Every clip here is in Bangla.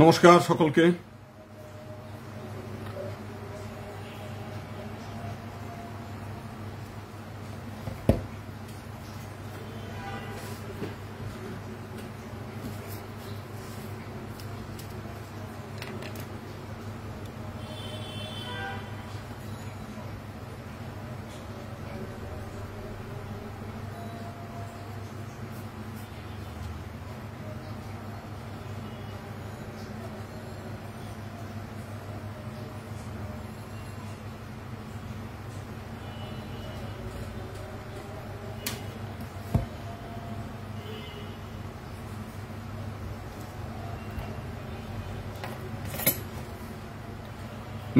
নমস্কার সকলকে।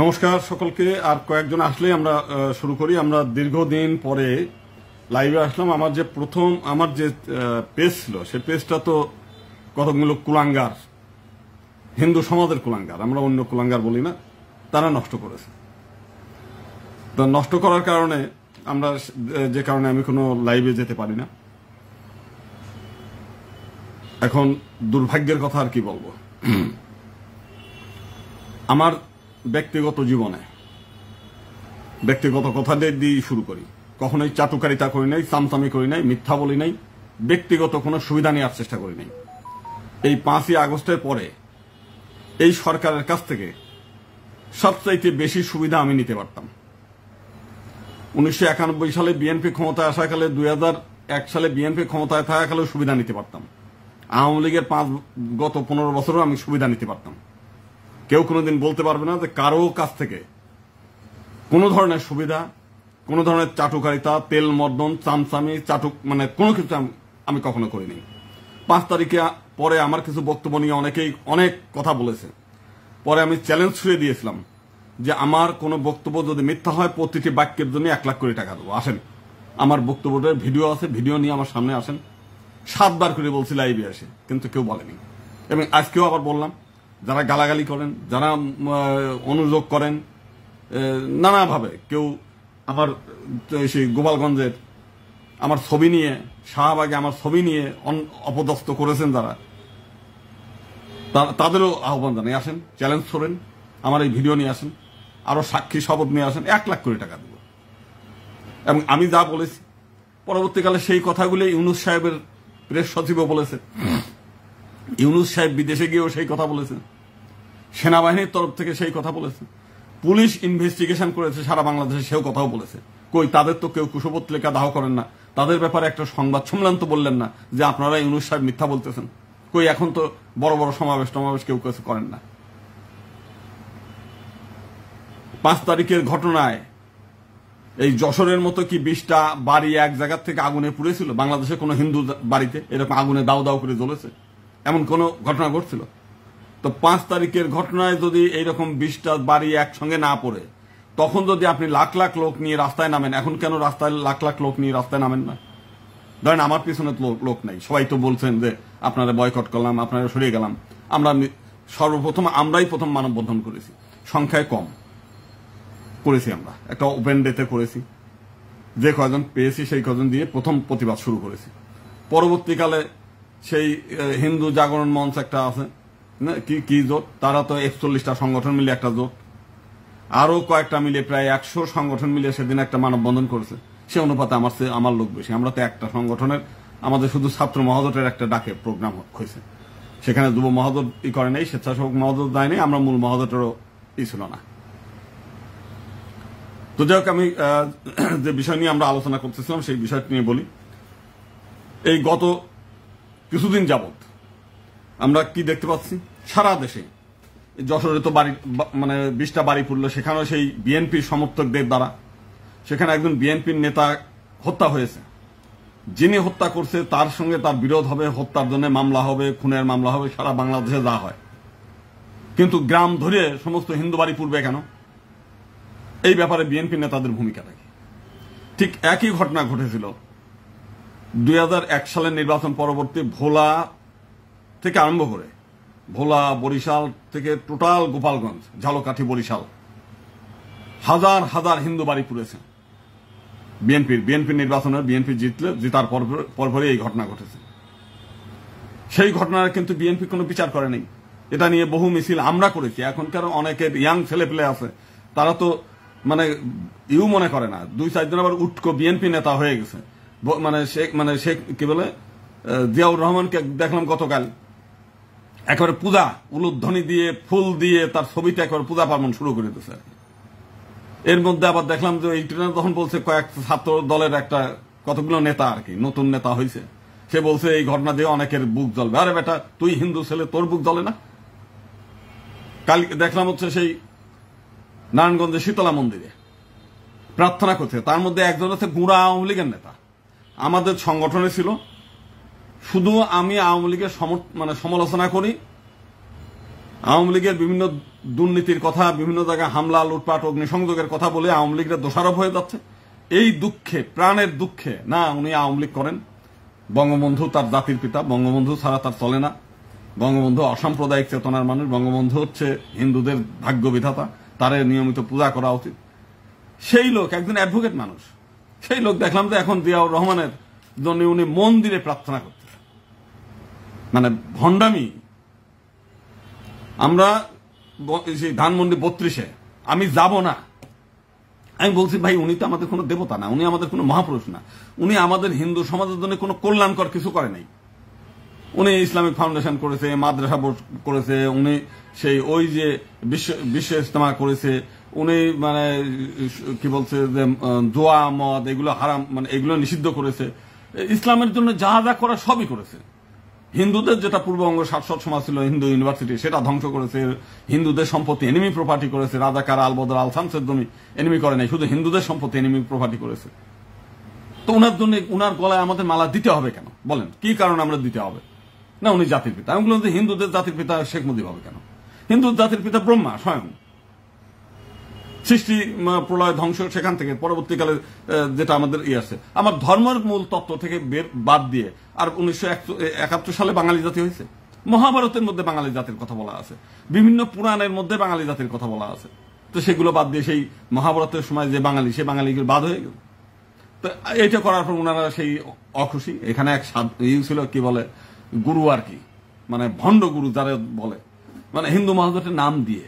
নমস্কার সকলকে। আর কয়েকজন আসলেই আমরা শুরু করি। আমরা দীর্ঘদিন পরে লাইভে আসলাম। আমার যে পেজ ছিল সেই পেজটা তো কতগুলো কুলাঙ্গার, হিন্দু সমাজের কুলাঙ্গার, আমরা অন্য কুলাঙ্গার বলি না, তারা নষ্ট করেছে। তো নষ্ট করার কারণে যে কারণে আমি কোনো লাইভে যেতে পারি না। এখন দুর্ভাগ্যের কথা আর কি বলবো। আমার ব্যক্তিগত জীবনে ব্যক্তিগত কথা দিয়ে শুরু করি। কখনোই চাটুকারিতা করি নাই, চামচামি করি নাই, মিথ্যা বলি নাই, ব্যক্তিগত কোনো সুবিধা নেওয়ার চেষ্টা করি নাই। এই 5ই আগস্টের পরে এই সরকারের কাছ থেকে সবচাইতে বেশি সুবিধা আমি নিতে পারতাম। 1991 সালে বিএনপি ক্ষমতায় আসাকালে, 2001 সালে বিএনপি ক্ষমতায় থাকাকালেও সুবিধা নিতে পারতাম। আওয়ামী লীগের গত 15 বছরও আমি সুবিধা নিতে পারতাম। কেউ কোনোদিন বলতে পারবে না যে কারো কাছ থেকে কোনো ধরনের সুবিধা, কোনো ধরনের চাটুকারিতা, তেল মর্দন, চামচামি, মানে কোনো কিছু আমি কখনো করিনি। 5 তারিখে পরে আমার কিছু বক্তব্য নিয়ে অনেকেই অনেক কথা বলেছে। পরে আমি চ্যালেঞ্জ ছুড়ে দিয়েছিলাম যে আমার কোনো বক্তব্য যদি মিথ্যা হয়, প্রতিটি বাক্যের জন্য 1 লাখ কোটি টাকা দেবো। আসেন, আমার বক্তব্যটার ভিডিও আছে, ভিডিও নিয়ে আমার সামনে আসেন। 7 বার করে বলছি লাইভে আসে, কিন্তু কেউ বলেনি। এবং আজকেও আবার বললাম, যারা গালাগালি করেন, যারা অনুযোগ করেন নানাভাবে, কেউ আমার সেই গোপালগঞ্জের আমার ছবি নিয়ে, শাহবাগে আমার ছবি নিয়ে অপদস্থ করেছেন যারা, তাদেরও আহ্বান জানাই, আসেন, চ্যালেঞ্জ করেন, আমার এই ভিডিও নিয়ে আসেন, আরো সাক্ষী শপথ নিয়ে আসেন, 1 লাখ কোটি টাকা দেব। এবং আমি যা বলেছি পরবর্তীকালে সেই কথাগুলি ইউনূস সাহেবের প্রেস সচিবও বলেছে, ইউনূস সাহেব বিদেশে গিয়েও সেই কথা বলেছেন, সেনাবাহিনীর তরফ থেকে সেই কথা বলেছে, পুলিশ ইনভেস্টিগেশন করেছে সারা বাংলাদেশে, সেও কথাও বলেছে। কই তাদের তো কেউ কুশপত্রিকা দাহ করেন না, তাদের ব্যাপারে একটা সংবাদ সম্মেলন তো বললেন না যে আপনারা ইউনূস সাহেব মিথ্যা বলতেছেন। কই এখন তো বড় বড় সমাবেশ কেউ কিছু করেন না। 5 তারিখের ঘটনায় এই যশোরের মতো কি 20টা বাড়ি এক জায়গা থেকে আগুনে পুড়েছিল? বাংলাদেশে কোনো হিন্দু বাড়িতে এরকম আগুনে দাউ দাউ করে জ্বলেছে এমন কোন ঘটনা ঘটছিল? তো 5 তারিখের ঘটনায় যদি এইরকম 20টা বাড়ি একসঙ্গে না পড়ে, তখন যদি আপনি লাখ লাখ লোক নিয়ে রাস্তায় নামেন, এখন কেন রাস্তায় লাখ লাখ লোক নিয়ে রাস্তায় নামেন না? ধরেন আমার পিছনে লোক নাই, সবাই তো বলছেন যে আপনারা বয়কট করলাম, আপনারা সরিয়ে গেলাম। আমরাই প্রথম মানববন্ধন করেছি, সংখ্যায় কম করেছি, আমরা একটা ওপেন ডেতে করেছি, যে কয়জন পেয়েছি সেই কয়জন দিয়ে প্রথম প্রতিবাদ শুরু করেছি। পরবর্তীকালে সেই হিন্দু জাগরণ মঞ্চ একটা আছে, কি জোট, তারা তো 41টা সংগঠন মিলে একটা জোট, আরো কয়েকটা মিলে প্রায় 100 সংগঠন মিলে সেদিন একটা মানববন্ধন করেছে। সে অনুপাতে আমার লোক বেশি। আমরা তো একটা সংগঠনের, আমাদের শুধু ছাত্র মহাজোটের একটা ডাকে প্রোগ্রাম হয়েছে, সেখানে যুব মহাজোট করে নাই, স্বেচ্ছাসেবক মহাজোট দেয়নি, আমরা মূল মহাজোটেরও ছিল না। তো যাই হোক, আমি যে বিষয় নিয়ে আমরা আলোচনা করতেছিলাম সেই বিষয়টি নিয়ে বলি। এই গত কিছুদিন যাবৎ আমরা কি দেখতে পাচ্ছি, সারা দেশে, যশোরে তো বাড়ি, মানে 20টা বাড়ি পড়লো, সেখানেও সেই বিএনপির সমর্থকদের দ্বারা, সেখানে একজন বিএনপির নেতা হত্যা হয়েছে। যিনি হত্যা করছে তার সঙ্গে তার বিরোধ হবে, হত্যার জন্য মামলা হবে, খুনের মামলা হবে, সারা বাংলাদেশে যা হয়। কিন্তু গ্রাম ধরে সমস্ত হিন্দু বাড়ি পূর্বে কেন? এই ব্যাপারে বিএনপি নেতাদের ভূমিকাটা কি? ঠিক একই ঘটনা ঘটেছিল 2001 সালের নির্বাচন পরবর্তী ভোলা থেকে আরম্ভ করে, ভোলা, বরিশাল থেকে টোটাল গোপালগঞ্জ, ঝালকাঠি, বরিশাল, হাজার হাজার হিন্দু বাড়ি পুড়েছে। বিএনপির নির্বাচনে বিএনপি জিতার পরপরই এই ঘটনা ঘটেছে। সেই ঘটনার কিন্তু বিএনপি কোনো বিচার করে নাই। এটা নিয়ে বহু মিছিল আমরা করেছি। এখনকার অনেকের ইয়াং ছেলে পেলে আছে, তারা তো মানে মনে করে না, 2-4 জন আবার উটকো বিএনপি নেতা হয়ে গেছে। শেখ কি বলে জিয়াউর রহমানকে দেখলাম গতকাল একেবারে পূজা উলুধ্বনি দিয়ে ফুল দিয়ে তার ছবিতে একেবারে পূজা পার্বণ শুরু করে দিয়েছে। এর মধ্যে আবার দেখলাম যে এই ট্রেনে তখন বলছে কয়েক ছাত্র দলের একটা কতগুলো নেতা আর কি নতুন নেতা হয়েছে, সে বলছে এই ঘটনা দিয়ে অনেকের বুক জ্বলবে। আরে বেটা, তুই হিন্দু ছেলে, তোর বুক জ্বলে না? কাল দেখলাম হচ্ছে সেই নারায়ণগঞ্জের শীতলা মন্দিরে প্রার্থনা করছে, তার মধ্যে একজন হচ্ছে গুঁড়া আওয়ামী লীগের নেতা, আমাদের সংগঠনে ছিল। শুধু আমি আওয়ামী লীগের সমালোচনা করি, আওয়ামী লীগের বিভিন্ন দুর্নীতির কথা, বিভিন্ন জায়গায় হামলা লুটপাট অগ্নিসংযোগের কথা বলে আওয়ামী লীগের দোষারোপ হয়ে যাচ্ছে। এই দুঃখে, প্রাণের দুঃখে, না উনি আওয়ামী লীগ করেন, বঙ্গবন্ধু তার জাতির পিতা, বঙ্গবন্ধু ছাড়া তার চলে না, বঙ্গবন্ধু অসাম্প্রদায়িক চেতনার মানুষ, বঙ্গবন্ধু হচ্ছে হিন্দুদের ভাগ্য বিধাতা, তারে নিয়মিত পূজা করা উচিত। সেই লোক একজন অ্যাডভোকেট মানুষ, সেই লোক দেখলাম যে এখন জিয়াউর রহমানের জন্য উনি মন্দিরে প্রার্থনা করতে, মানে ভণ্ডামি। আমরা সেই ধানমন্ডি 32-এ আমি যাব না, আমি বলছি ভাই উনি তো আমাদের কোনো দেবতা না, উনি আমাদের কোনো মহাপুরুষ না, উনি আমাদের হিন্দু সমাজের জন্য কোনো কল্যাণকর কিছু করে নাই। উনি ইসলামিক ফাউন্ডেশন করেছে, মাদ্রাসা বোর্ড করেছে, উনি সেই ওই যে বিশ্ব ইজতেমা করেছে, উনি মানে কি বলছে যে জোয়া মদ এগুলো হারাম, মানে এগুলো নিষিদ্ধ করেছে, ইসলামের জন্য যা যা করা সবই করেছে। হিন্দুদের যেটা পূর্ববঙ্গ শাশ্বত সমাজ ছিল হিন্দু ইউনিভার্সিটি, সেটা ধ্বংস করেছে, হিন্দুদের সম্পত্তি এনিমি প্রপার্টি করেছে, রাজাকার আলবদর আল শামসের জমি এনিমি করে নাই, শুধু হিন্দুদের সম্পত্তি এনিমি প্রপার্টি করেছে। তো উনার জন্য উনার গলায় আমাদের মালা দিতে হবে কেন বলেন? কি কারণে আমরা দিতে হবে? না উনি জাতির পিতা। আমি বললাম যে হিন্দুদের জাতির পিতা শেখ মুজিব হবে কেন? হিন্দু জাতির পিতা ব্রহ্মা স্বয়ং, সৃষ্টি প্রলয় ধ্বংস সেখান থেকে পরবর্তীকালে যেটা আমাদের আছে। আমার ধর্মের মূল তত্ত্ব থেকে বাদ দিয়ে আর 1971 সালে বাঙালি জাতি হয়েছে। মহাভারতের মধ্যে বাঙালি জাতির কথা বলা আছে, বিভিন্ন পুরাণের মধ্যে বাঙালি জাতির কথা বলা আছে। তো সেগুলো বাদ দিয়ে সেই মহাভারতের সময় যে বাঙালি, সে বাঙালি বাদ হয়ে গেল। তো এইটা করার পর ওনারা সেই অখুশি। এখানে এক ছিল কি বলে গুরু আর কি, মানে ভণ্ড গুরু যারা বলে, মানে হিন্দু মহাজোটের নাম দিয়ে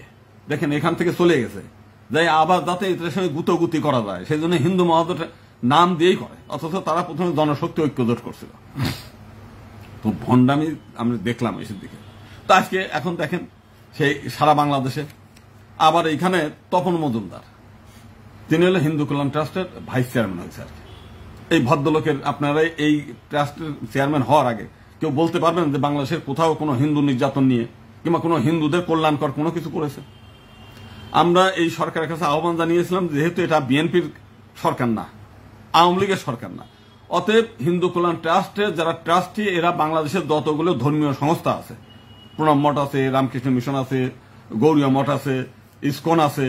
দেখেন এখান থেকে চলে গেছে, যাই আবার যাতে এটার সঙ্গে গুতোগুতি করা যায় সেই জন্য হিন্দু মহাজোটের নাম দিয়েই করে, অথচ তারা প্রথমে জনশক্তি ঐক্যজোট করছিল। তো ভণ্ডামি আমরা দেখলাম এসব দিকে। তো আজকে এখন দেখেন সেই সারা বাংলাদেশে আবার এইখানে তপন মজুমদার, তিনি হলো হিন্দু কল্যাণ ট্রাস্টের ভাইস চেয়ারম্যান হয়েছে আর কি। এই ভদ্রলোকের আপনারা এই ট্রাস্টের চেয়ারম্যান হওয়ার আগে কেউ বলতে পারবেন যে বাংলাদেশের কোথাও কোনো হিন্দু নির্যাতন নিয়ে কিংবা কোনো হিন্দুদের কল্যাণকর কোনো কিছু করেছে? আমরা এই সরকারের কাছে আহ্বান জানিয়েছিলাম, যেহেতু এটা বিএনপির সরকার না, আওয়ামী লীগের সরকার না, অতএব হিন্দু কল্যাণ ট্রাস্টের যারা ট্রাস্টি, এরা বাংলাদেশের যতগুলো ধর্মীয় সংস্থা আছে, প্রণব মঠ আছে, রামকৃষ্ণ মিশন আছে, গৌরীয় মঠ আছে, ইসকন আছে,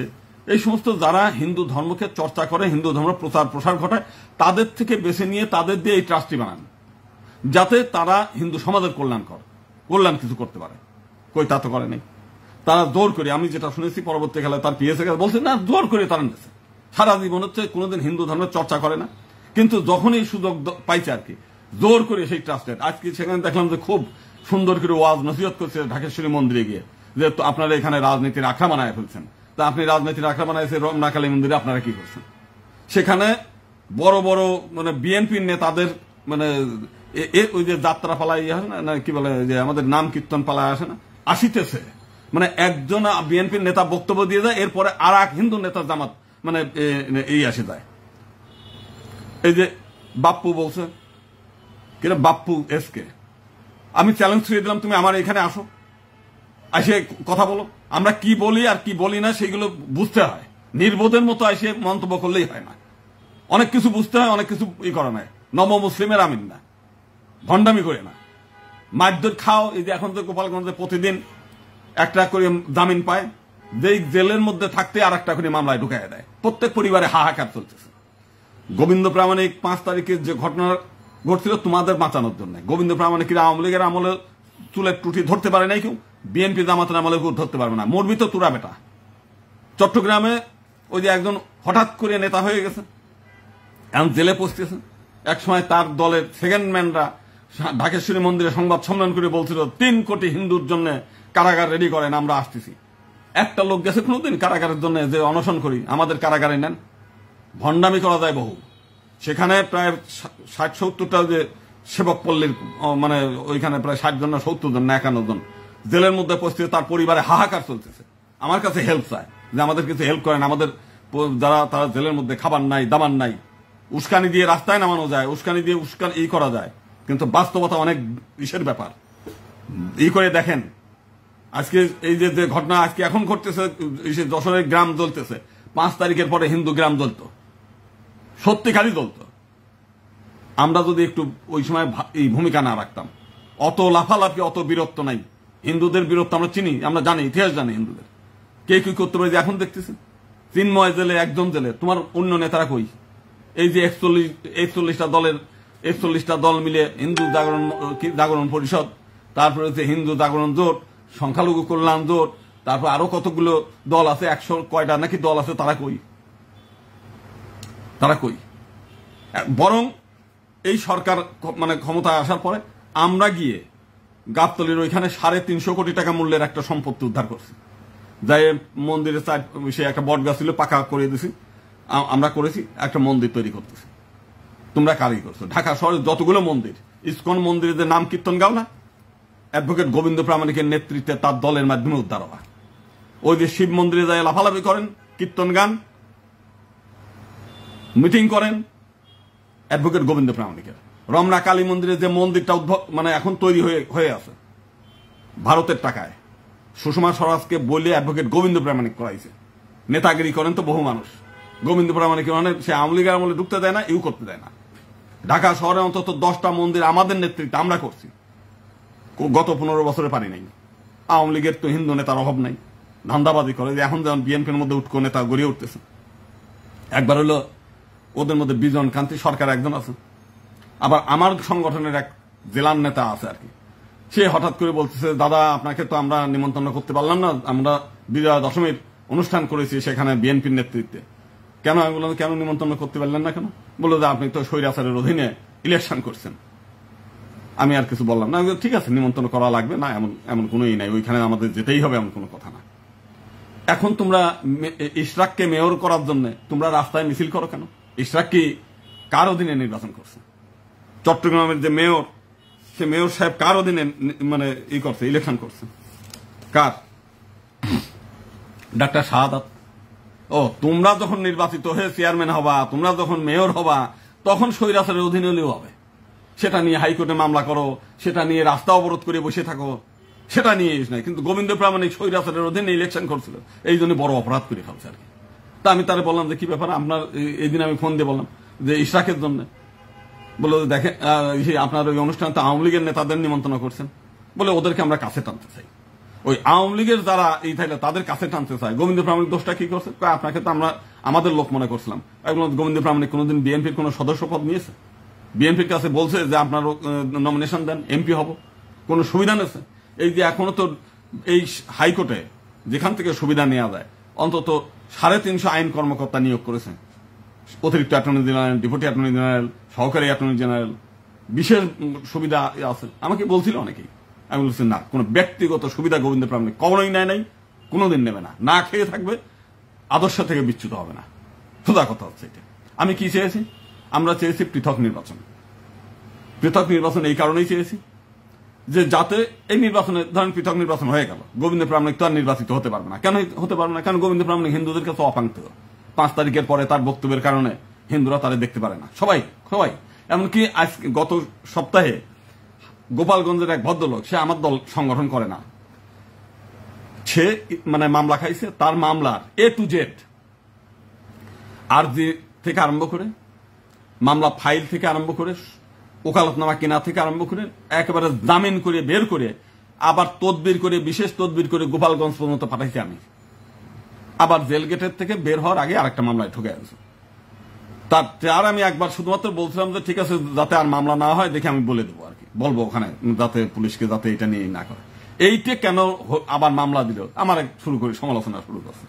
এই সমস্ত যারা হিন্দু ধর্মকে চর্চা করে, হিন্দু ধর্ম প্রচার প্রসার ঘটায়, তাদের থেকে বেছে নিয়ে তাদের দিয়ে এই ট্রাস্টি বানান, যাতে তারা হিন্দু সমাজের কল্যাণ কিছু করতে পারে। কই তা তো করে নাই। তারা জোর করে, আমি যেটা শুনেছি পরবর্তীকালে তার পিএসএ বলছে না, জোর করে তারা নিয়েছে। সারা জীবন হচ্ছে কোনোদিন হিন্দু ধর্মের চর্চা করে না, কিন্তু যখনই সুযোগ পাইছে আর কি জোর করে সেই ট্রাস্টের। আজকে সেখানে দেখলাম যে খুব সুন্দর করে ওয়াজ নসিহত করছে ঢাকেশ্বরী মন্দিরে গিয়ে, যে আপনারা এখানে রাজনীতির আখড়া বানায় ফেলছেন। তা আপনি রাজনীতির আখড়া বানাইছে রমনা কালী মন্দিরে, আপনারা কি করছেন? সেখানে বড় বড় মানে বিএনপির নেতাদের মানে ওই যে যাত্রা পালায় আসে না, কি বলে যে আমাদের নাম কীর্তন পালায় আসে না, আসিতেছে, মানে একজন বিএনপির নেতা বক্তব্য দিয়ে যায়, এরপরে আর এক হিন্দু নেতা জামাত মানে এই আসে যায়। এই যে বাপ্পু বলছে কিনা, বাপ্পু এসকে, আমি চ্যালেঞ্জ ছুঁয়ে দিলাম, তুমি আমার এখানে আসো, এসে কথা বলো। আমরা কি বলি আর কি বলি না সেগুলো বুঝতে হয়, নির্বোধের মতো এসে মন্তব্য করলেই হয় না, অনেক কিছু বুঝতে হয়, অনেক কিছু করা নাই। নব মুসলিমের আমিন না, ভণ্ডামি করে না, মারধর খাও। এই যে এখন তো গোপালগঞ্জে প্রতিদিন একটা করে জামিন পায়, যেই জেলের মধ্যে থাকতে আর একটা করে মামলায় ঢুকাই দেয়, প্রত্যেক পরিবারে হাহাকার চলতেছে। গোবিন্দ প্রামাণিক 5 তারিখের যে ঘটনা ঘটছিল তোমাদের বাঁচানোর জন্য, গোবিন্দ প্রামাণিকের আওয়ামী লীগের আমলে চুলের টুটি ধরতে পারে নাই কেউ, বিএনপি জামাতের আমলে কেউ ধরতে পারবে না। মরবি তো তোরা বেটা। চট্টগ্রামে ওই যে একজন হঠাৎ করে নেতা হয়ে গেছে, এখন জেলে পৌঁছতেছে। একসময় তার দলের সেকেন্ড ম্যানরা ঢাকেশ্বরী মন্দিরে সংবাদ সম্মেলন করে বলছিল 3 কোটি হিন্দুর জন্য কারাগার রেডি করেন, আমরা আসতেছি। একটা লোক গেছে কোনোদিন কারাগারের জন্য যে অনশন করি আমাদের কারাগারে নেন? ভণ্ডামি করা যায় বহু। সেখানে প্রায় 60-70টা যে সেবক পল্লীর মানে ওইখানে প্রায় 60 জন না 70 জন না 51 জন জেলের মধ্যে পৌঁছতে, তার পরিবারে হাহাকার চলতেছে। আমার কাছে হেল্প চায় যে আমাদের কিছু হেল্প করেন, আমাদের যারা তারা জেলের মধ্যে খাবার নাই, দাবার নাই, উস্কানি দিয়ে রাস্তায় নামানো যায়, উস্কানি দিয়ে ই করা যায়, কিন্তু বাস্তবতা অনেক ইসের ব্যাপার। ই করে দেখেন আজকে এই যে ঘটনা আজকে এখন ঘটতেছে, যশোরের গ্রাম জ্বলতেছে, 5 তারিখের পরে হিন্দু গ্রাম জ্বলতো, সত্যিকারই জ্বলতো। আমরা যদি একটু ওই সময় এই ভূমিকা না রাখতাম, অত লাফালাফি, অত বীরত্ব নাই। হিন্দুদের বীরত্ব আমরা চিনি, আমরা জানি, ইতিহাস জানি হিন্দুদের। কে কি করতে পারে যে এখন দেখতেছি। চিন্ময় জেলে, একজন জেলে, তোমার অন্য নেতারা কই? এই যে 41টা দল মিলে হিন্দু জাগরণ পরিষদ, তারপরে হচ্ছে হিন্দু জাগরণ জোট, সংখ্যালঘু কল্যাণ জোট, তারপর আরো কতগুলো দল আছে, 100 কয়টা নাকি দল আছে, তারা কই? তারা কই? বরং এই সরকার মানে ক্ষমতায় আসার পরে আমরা গিয়ে গাবতলীর ওইখানে 350 কোটি টাকা মূল্যের একটা সম্পত্তি উদ্ধার করছি। যাই মন্দিরের সে একটা বট গাছ ছিল, পাকা করে দিছি, আমরা করেছি, একটা মন্দির তৈরি করতেছি। তোমরা কারই করছো? ঢাকা শহরে যতগুলো মন্দির, ইসকন মন্দিরের নাম কীর্তন গাও না, অ্যাডভোকেট গোবিন্দ প্রামাণিকের নেতৃত্বে তার দলের মাধ্যমে উদ্ধার হওয়া। ওই যে শিব মন্দিরে যায় লাফালাফি করেন, কীর্তন গান, মিটিং করেন, অ্যাডভোকেট গোবিন্দ প্রামাণিকের। রমনা কালী মন্দিরে যে মন্দিরটা মানে এখন তৈরি হয়ে আছে ভারতের টাকায়, সুষমা স্বরাজকে বলে অ্যাডভোকেট গোবিন্দ প্রামাণিক করাইছে। নেতাগিরি করেন তো বহু মানুষ, গোবিন্দ প্রামাণিক মানে সে আওয়ামী লীগের আমলে ঢুকতে দেয় না, ইউ করতে দেয় না। ঢাকা শহরে অন্তত 10টা মন্দির আমাদের নেতৃত্বে আমরা করছি, গত 15 বছরে পারি নাই। আওয়ামী লীগের তো হিন্দু নেতার অভাব নাই, ধান্দাবাজি করে। যে এখন যেমন বিএনপির মধ্যে উঠকো নেতা গড়িয়ে উঠতেছে। একবার হলো ওদের মধ্যে বিজন কান্তি সরকার একজন আছে, আবার আমার সংগঠনের এক জেলার নেতা আছে আর কি, সে হঠাৎ করে বলতেছে, দাদা আপনাকে তো আমরা নিমন্ত্রণ করতে পারলাম না, আমরা বিজয়া দশমীর অনুষ্ঠান করেছি সেখানে বিএনপির নেতৃত্বে। কেন? আমি বললাম কেন নিমন্ত্রণ করতে পারলেন না কেন? বললো যে আপনি তো স্বৈরাচারের অধীনে ইলেকশন করছেন। আমি আর কিছু বললাম না। ঠিক আছে, নিমন্ত্রণ করা লাগবে না, এমন কোনোই নাই, ওইখানে আমাদের যেতেই হবে এমন কোনো কথা না। এখন তোমরা ইশরাককে মেয়র করার জন্য তোমরা রাস্তায় মিছিল করো কেন? ইশরাক কি কার অধীনে নির্বাচন করছে? চট্টগ্রামের যে মেয়র, সে মেয়র সাহেব কার অধীনে মানে করছে, ইলেকশন করছে? কার? ডাক্তার শাহাদাত। ও, তোমরা যখন নির্বাচিত হয়ে চেয়ারম্যান হবা, তোমরা যখন মেয়র হবা, তখন স্বৈরাচারের অধীনে হলেও হবে। সেটা নিয়ে হাইকোর্টে মামলা করো, সেটা নিয়ে রাস্তা অবরোধ করে বসে থাকো, সেটা নিয়ে নাই। কিন্তু গোবিন্দ প্রামাণিক স্বৈরাচারের অধীনে ইলেকশন করছিল, এই জন্য বড় অপরাধ করে ফেলছে আর কি। তা আমি তারে বললাম যে কি ব্যাপার আপনার, এই দিন আমি ফোন দিয়ে বললাম যে ইশরাকের জন্য, বলে দেখেন আপনার ওই অনুষ্ঠানে তো আওয়ামী লীগের নেতাদের নিমন্ত্রণ করছেন, বলে ওদেরকে আমরা কাছে টানতে চাই। ওই আওয়ামী লীগের যারা এই থাকলে তাদের কাছে টানতে চায়। গোবিন্দ প্রামাণিক দোষটা কি করছে? আপনাকে তো আমরা আমাদের লোক মনে করছিলাম। গোবিন্দ প্রামাণিক কোনোদিন বিএনপির কোন সদস্য পদ নিয়েছে? বিএনপির কাছে বলছে যে আপনার নমিনেশন দেন, এমপি হব, কোন সুবিধা নিয়েছে? এই যে এখনো তো এই হাইকোর্টে যেখান থেকে সুবিধা নেওয়া যায়, অন্তত 350 আইন কর্মকর্তা নিয়োগ করেছেন। অতিরিক্ত attorney general, deputy attorney general, সহকারী অ্যাটর্নি জেনারেল, বিশেষ সুবিধা আছে। আমাকে বলছিল অনেকেই, আমি বলছি না, কোন ব্যক্তিগত সুবিধা গোবিন্দ প্রামাণিক কখনোই নেয় নাই, কোনোদিন নেবে না। না খেয়ে থাকবে, আদর্শ থেকে বিচ্যুত হবে না। সোজা কথা হচ্ছে এটা। আমি কি চেয়েছি? আমরা চেয়েছি পৃথক নির্বাচন। পৃথক নির্বাচন এই কারণেই চেয়েছি যে যাতে এই নির্বাচনে, ধরেন পৃথক নির্বাচন হয়ে গেল, গোবিন্দ প্রামাণিক তো আর নির্বাচিত হতে পারবে না। কেন হতে পারবে না? কারণ গোবিন্দ প্রামাণিক হিন্দুদের কাছে অপাঙ্ক্তেয়। 5 তারিখের পরে তার বক্তব্যের কারণে হিন্দুরা তাদের দেখতে পারে না, সবাই। এমনকি গত সপ্তাহে গোপালগঞ্জের এক ভদ্রলোক, সে আমার দল সংগঠন করে না, সে মানে মামলা খাইছে। তার মামলার A to Z, আরজি থেকে আরম্ভ করে, মামলা ফাইল থেকে আরম্ভ করে, ওকালতনামা কেনা থেকে আরম্ভ করে, একেবারে জামিন করে বের করে, আবার তদবির করে, বিশেষ তদবির করে গোপালগঞ্জ পর্যন্ত পাঠাইছি আমি। আবার জেল গেটের থেকে বের হওয়ার আগে আরেকটা মামলায় ঠকে আছে। তার আমি একবার শুধুমাত্র বলছিলাম যে ঠিক আছে, যাতে আর মামলা না হয় দেখে আমি বলে দেবো আর কি, বলবো ওখানে, যাতে পুলিশকে যাতে এটা নিয়ে না করে। এইটা কেন আবার মামলা দিল, আমার শুরু করে সমালোচনা শুরু করছে।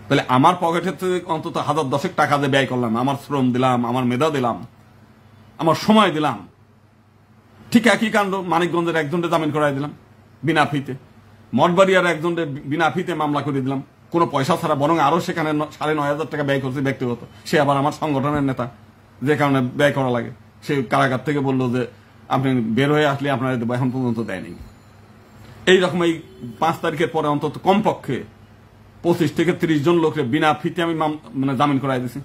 তাহলে আমার পকেটের থেকে অন্তত 1010 টাকা দিয়ে ব্যয় করলাম, আমার শ্রম দিলাম, আমার মেধা দিলাম, আমার সময় দিলাম। ঠিক একই কাণ্ড মানিকগঞ্জের একজনকে জামিন করাই দিলাম বিনা ফিতে। মঠবাড়িয়ার একজন বিনা ফিতে মামলা করে দিলাম, কোনো পয়সা ছাড়া, বরং আরো সেখানে 9,500 টাকা ব্যয় করছে ব্যক্তিগত। সে আবার আমার সংগঠনের নেতা, যে কারণে ব্যয় করা লাগে। সে কারাগার থেকে বললো যে আপনি বের হয়ে আসলে আপনারা দেবো, এখন পর্যন্ত দেয়নি। এইরকম এই 5 তারিখের পরে অন্তত কমপক্ষে 25 থেকে 30 জন লোকের বিনা ফিতে আমি মানে জামিন করাই দিছি।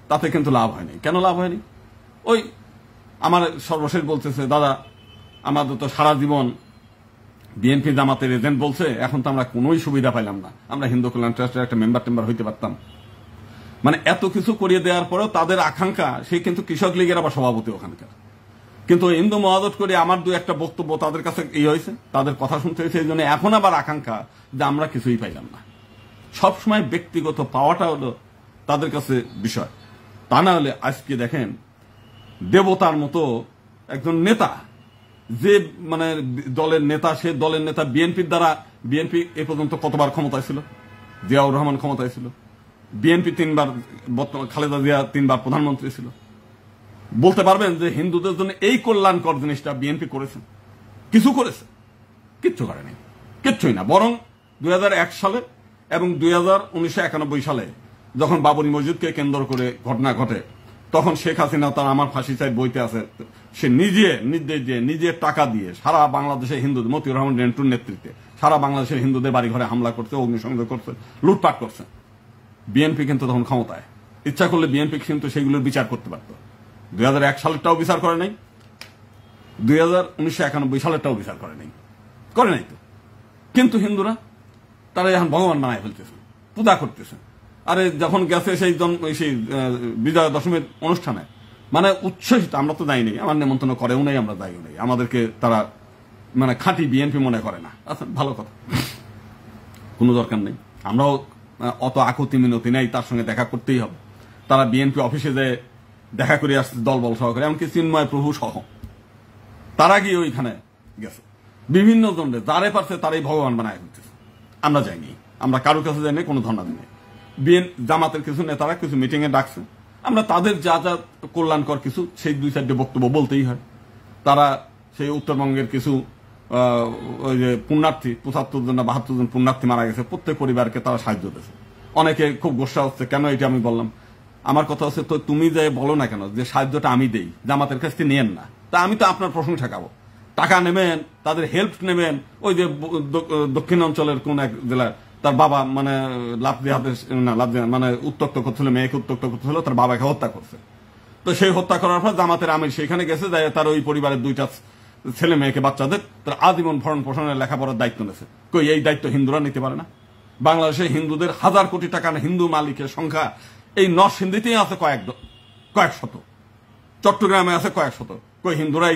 তাতে কিন্তু লাভ হয়নি। কেন লাভ হয়নি? ওই আমার সর্বশেষ বলতেছে, দাদা আমাদের তো সারা জীবন বিএনপি জামাতের এজেন্ট বলছে, এখন তো আমরা কোনোই সুবিধা পাইলাম না, আমরা হিন্দু কল্যাণ ট্রাস্টের একটা মেম্বার হইতে পারতাম। মানে এত কিছু করিয়ে দেওয়ার পরেও তাদের আকাঙ্ক্ষা, সে কিন্তু কৃষক লীগের আবার সভাপতি ওখানকার। কিন্তু হিন্দু মহাজোট করে আমার 2-1টা বক্তব্য তাদের কাছে হয়েছে, তাদের কথা শুনতে হয়েছে। এই জন্য এখন আবার আকাঙ্ক্ষা যে আমরা কিছুই পাইলাম না। সবসময় ব্যক্তিগত পাওয়াটা হলো তাদের কাছে বিষয়। তা না হলে আজকে দেখেন দেবতার মতো একজন নেতা, যে মানে দলের নেতা, সে দলের নেতা বিএনপির দ্বারা, বিএনপি এ পর্যন্ত কতবার ক্ষমতায় ছিল? জিয়াউর রহমান ক্ষমতায় ছিল, বিএনপি 3বার, খালেদা জিয়া 3বার প্রধানমন্ত্রী ছিল। বলতে পারবেন যে হিন্দুদের জন্য এই কল্যাণকর জিনিসটা বিএনপি করেছে? কিছু করেছে? কিচ্ছু করেনি, কিচ্ছুই না। বরং 2001 সালে এবং 1991 সালে যখন বাবরি মসজিদকে কেন্দ্র করে ঘটনা ঘটে, তখন শেখ হাসিনা তার আমার ফাঁসি চাই বইতে আছে, সে নিজে নির্দেশ দিয়ে, নিজের টাকা দিয়ে সারা বাংলাদেশের হিন্দুদের, মতিউর রহমান রেন্টুর নেতৃত্বে সারা বাংলাদেশের হিন্দুদের বাড়ি ঘরে হামলা করছে, অগ্নিসংযোগ করছে, লুটপাট করছে। বিএনপি কিন্তু তখন ক্ষমতায়, ইচ্ছা করলে বিএনপি কিন্তু সেগুলোর বিচার করতে পারত। 2001 সালেরটাও বিচার করে নাই, 1991 সালেরটাও বিচার করে নাই তো। কিন্তু হিন্দুরা তারা এখন ভগবান বানায় ফেলতেছে, পূজা করতেছে। আরে যখন গেছে সেই বিজয়া দশমীর অনুষ্ঠানে, মানে উচ্ছ্বসিত, আমরা তো যাইনি, আমার নেমন্ত্রণ করেও নাই, আমরা যাইও নাই, আমাদেরকে তারা মানে খাঁটি বিএনপি মনে করে না। আচ্ছা, ভালো কথা, কোনো দরকার নেই, আমরাও অত আকুতি মিনতি নাই, তার সঙ্গে দেখা করতেই হবে। তারা বিএনপি অফিসে যে দেখা করে আসছে দলবল সহকারে, এমনকি চিন্ময় প্রভু সহ, তারা গিয়ে ওইখানে গেছে। বিভিন্ন জনে যারে পারছে তারাই ভগবান বানায় ফেলতেছে। আমরা যাইনি, আমরা কারোর কাছে যাইনি, কোনো ধর্ণা দিই। জামাতের কিছু নেতারা কিছু মিটিং এ ডাকছে, আমরা তাদের যা যা কল্যাণকর কিছু সেই 2-4টে বক্তব্য বলতেই হয়। তারা সেই উত্তরবঙ্গের কিছু ওই যে পুণ্যার্থী, 75 জন না 72 জন পুণ্যার্থী মারা গেছে, প্রত্যেক পরিবারকে তারা সাহায্য দিয়েছে। অনেকে খুব গোসা হচ্ছে, কেন এটা আমি বললাম। আমার কথা হচ্ছে, তো তুমি যে বলো না কেন যে সাহায্যটা আমি দেই, জামাতের কাছ থেকে নিয়েন না, তা আমি তো আপনার প্রশংসা খাবো। টাকা নেবেন, তাদের হেল্প নেবেন। ওই যে দক্ষিণ অঞ্চলের কোন এক জেলায় তার বাবা মানে মানে উত্তক্ত করছিল, মেয়েকে উত্তক্ত করছিল, তার বাবাকে হত্যা করছে। তো সেই হত্যা করার পর জামাতের আমির সেখানে গেছে, তার ওই পরিবারের 2টা ছেলে মেয়েকে, বাচ্চাদের তার আজীবন ভরণ পোষণের লেখাপড়ার দায়িত্ব নিয়েছে। কই এই দায়িত্ব হিন্দুরা নিতে পারে না? বাংলাদেশে হিন্দুদের 1000 কোটি টাকার হিন্দু মালিকের সংখ্যা এই নরসিংদীতেই আছে কয়েক শত, চট্টগ্রামে আছে কয়েক শত। কই হিন্দুরা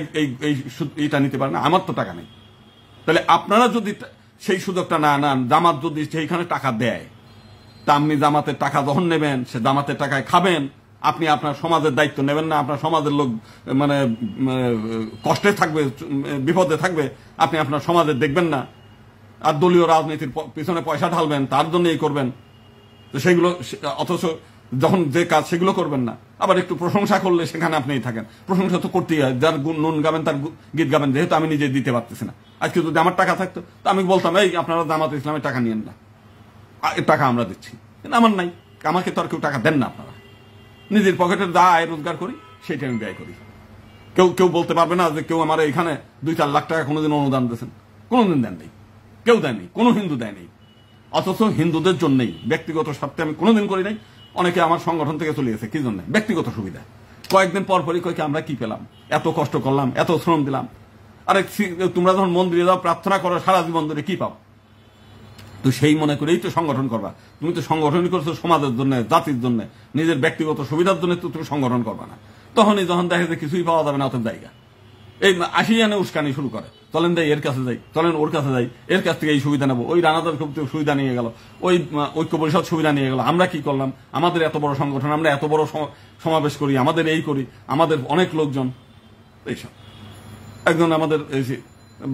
এইটা নিতে পারে না? আমার তো টাকা নেই। তাহলে আপনারা যদি সেই সুযোগটা না নেন, জামাত যদি সেইখানে টাকা দেয়, তা আপনি জামাতের টাকা যখন নেবেন, সে জামাতের টাকায় খাবেন, আপনি আপনার সমাজের দায়িত্ব নেবেন না। আপনার সমাজের লোক মানে কষ্টে থাকবে, বিপদে থাকবে, আপনি আপনার সমাজের দেখবেন না, আর দলীয় রাজনীতির পিছনে পয়সা ঢালবেন, তার জন্য এই করবেন। তো সেগুলো, অথচ যখন যে কাজ সেগুলো করবেন না, আবার একটু প্রশংসা করলে সেখানে আপনি থাকেন। প্রশংসা তো করতেই হয়, যার নুন গাবেন তার গীত গাবেন, যেহেতু আমি নিজে দিতে পারতেছি না। আজকে যদি আমার টাকা থাকতো তো আমি বলতাম, এই আপনারা জামাত ইসলামের টাকা নিয়েন না, টাকা আমরা দিচ্ছি। কিন্তু আমার নাই, আমাকে তো আর কেউ টাকা দেন না। আপনারা নিজের পকেটের যা আয় রোজগার করি সেটা আমি ব্যয় করি। কেউ বলতে পারবে না যে কেউ আমার এখানে 2-4 লাখ টাকা কোনোদিন অনুদান দিয়েছেন, কোনোদিন দেন নেই, কেউ দেয়নি, কোনো হিন্দু দেয়নি। অথচ হিন্দুদের জন্যই ব্যক্তিগত স্বার্থে আমি কোনোদিন করি নাই। অনেকে আমার সংগঠন থেকে চলে গেছে, কি জন্য? ব্যক্তিগত সুবিধা। কয়েকদিন পরই কয়েকে আমরা কি পেলাম, এত কষ্ট করলাম, এত শ্রম দিলাম। আরে তোমরা যখন মন্দিরে যাও, প্রার্থনা করো, সারা জীবন ধরে কি পাও? তো সেই মনে করেই তো সংগঠন করবা। তুমি তো সংগঠন করছো সমাজের জন্য, জাতির জন্য, নিজের ব্যক্তিগত সুবিধার জন্য তো তুমি সংগঠন করবা না। তখনই যখন দেখে যে কিছুই পাওয়া যাবে না, অত জায়গা এই আসিয়ানে উস্কানি শুরু করে, চলেন যাই এর কাছে যাই, চলেন ওর কাছে যাই, এর কাছ থেকে এই সুবিধা নেবো। ওই রানাদার খুব সুবিধা নিয়ে গেল, ওই ঐক্য পরিষদ সুবিধা নিয়ে গেল। আমরা কি করলাম? আমাদের এত বড় সংগঠন, আমরা এত বড় সমাবেশ করি, আমাদের এই করি, আমাদের অনেক লোকজন। এইসব একজন আমাদের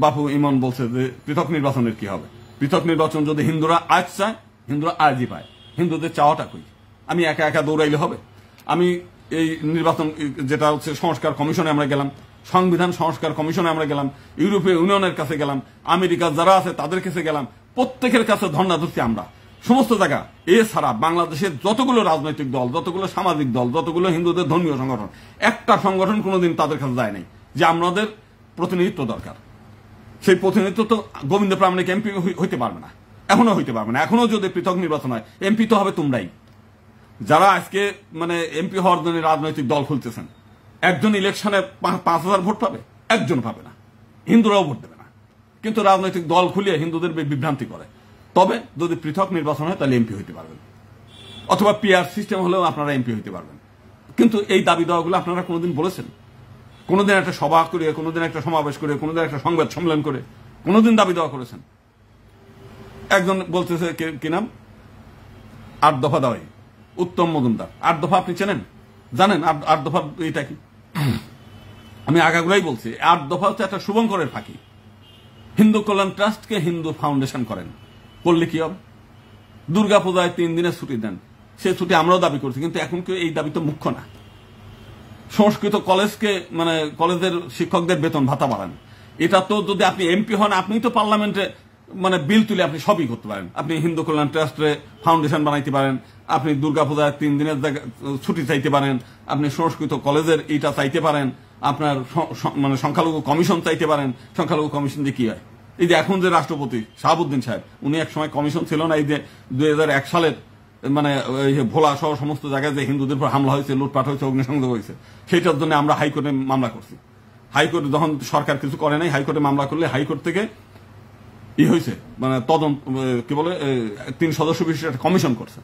বাপু ইমন বলছে যে পৃথক নির্বাচনের কি হবে? পৃথক নির্বাচন যদি হিন্দুরা আজ চায়, হিন্দুরা আজই পায়। হিন্দুদের চাওয়াটা কই? আমি একা একা দৌড়াইলে হবে? আমি এই নির্বাচন যেটা হচ্ছে সংস্কার কমিশনে আমরা গেলাম, সংবিধান সংস্কার কমিশনে আমরা গেলাম, ইউরোপীয় ইউনিয়নের কাছে গেলাম, আমেরিকার যারা আছে তাদের কাছে গেলাম, প্রত্যেকের কাছে ধর্ণা ধরছি আমরা সমস্ত জায়গা। এছাড়া বাংলাদেশের যতগুলো রাজনৈতিক দল, যতগুলো সামাজিক দল, যতগুলো হিন্দুদের ধর্মীয় সংগঠন, একটা সংগঠন কোনোদিন তাদের কাছে যায় নাই যে আমাদের প্রতিনিধিত্ব দরকার। সেই প্রতিনিধিত্ব তো গোবিন্দ প্রামাণিক এমপি হইতে পারবে না, এখনো হইতে পারবে না। এখনো যদি পৃথক নির্বাচন হয় এমপি তো হবে তোমরাই, যারা আজকে মানে এমপি হওয়ার জন্য রাজনৈতিক দল খুলতেছেন। একজন ইলেকশনে 5,000 ভোট পাবে, একজন পাবে না, হিন্দুরাও ভোট দেবে না, কিন্তু রাজনৈতিক দল খুলিয়ে হিন্দুদের বিভ্রান্তি করে। তবে যদি পৃথক নির্বাচন হয় তাহলে এমপি হইতে পারবেন, অথবা পিআর সিস্টেম হলেও আপনারা এমপি হইতে পারবেন। কিন্তু এই দাবি দেওয়াগুলো আপনারা কোনোদিন বলেছেন? কোনোদিন একটা সভা করে, কোনোদিন একটা সমাবেশ করে, কোনোদিন একটা সংবাদ সম্মেলন করে কোনোদিন দাবি দেওয়া করেছেন? একজন বলতেছে কি নাম, 8 দফা দাওয়াই, উত্তম মজুমদার। 8 দফা আপনি চেনেন, জানেন 8 দফা এটা কি? আমি আগাগুলাই বলছি, 8 দফা হচ্ছে একটা শুভঙ্করের ফাঁকি। হিন্দু কল্যাণ ট্রাস্টকে হিন্দু ফাউন্ডেশন করেন, করলে কি হবে? দুর্গাপূজায় 3 দিনের ছুটি দেন, সেই ছুটি আমরাও দাবি করছি, কিন্তু এখন কেউ এই দাবি তো মুখ্য না। সংস্কৃত কলেজকে মানে কলেজের শিক্ষকদের বেতন ভাতা বাড়ান, এটা তো যদি আপনি এমপি হন আপনি তো পার্লামেন্টে মানে বিল তুলে আপনি সবই করতে পারেন। আপনি হিন্দু কল্যাণ ট্রাস্টে ফাউন্ডেশন বানাইতে পারেন, আপনি দুর্গাপূজায় 3 দিনের ছুটি চাইতে পারেন, আপনি সংস্কৃত কলেজের এইটা চাইতে পারেন, আপনার মানে সংখ্যালঘু কমিশন চাইতে পারেন। সংখ্যালঘু কমিশন দিয়ে কি হয়? এই যে এখন যে রাষ্ট্রপতি শাহাবুদ্দিন সাহেব, উনি এক সময় কমিশন ছিল না? এই যে 2001 সালের মানে ভোলা সহ সমস্ত জায়গায় যে হিন্দুদের উপর হামলা হয়েছে, লুটপাট হয়েছে, অগ্নিসংযোগ হয়েছে, সেইটার জন্য আমরা হাইকোর্টে মামলা করছি। হাইকোর্টে যখন সরকার কিছু করে নাই, হাইকোর্টে মামলা করলে হাইকোর্ট থেকে হয়েছে মানে তদন্ত কি বলে 3 সদস্য বিশিষ্ট একটা কমিশন করছে।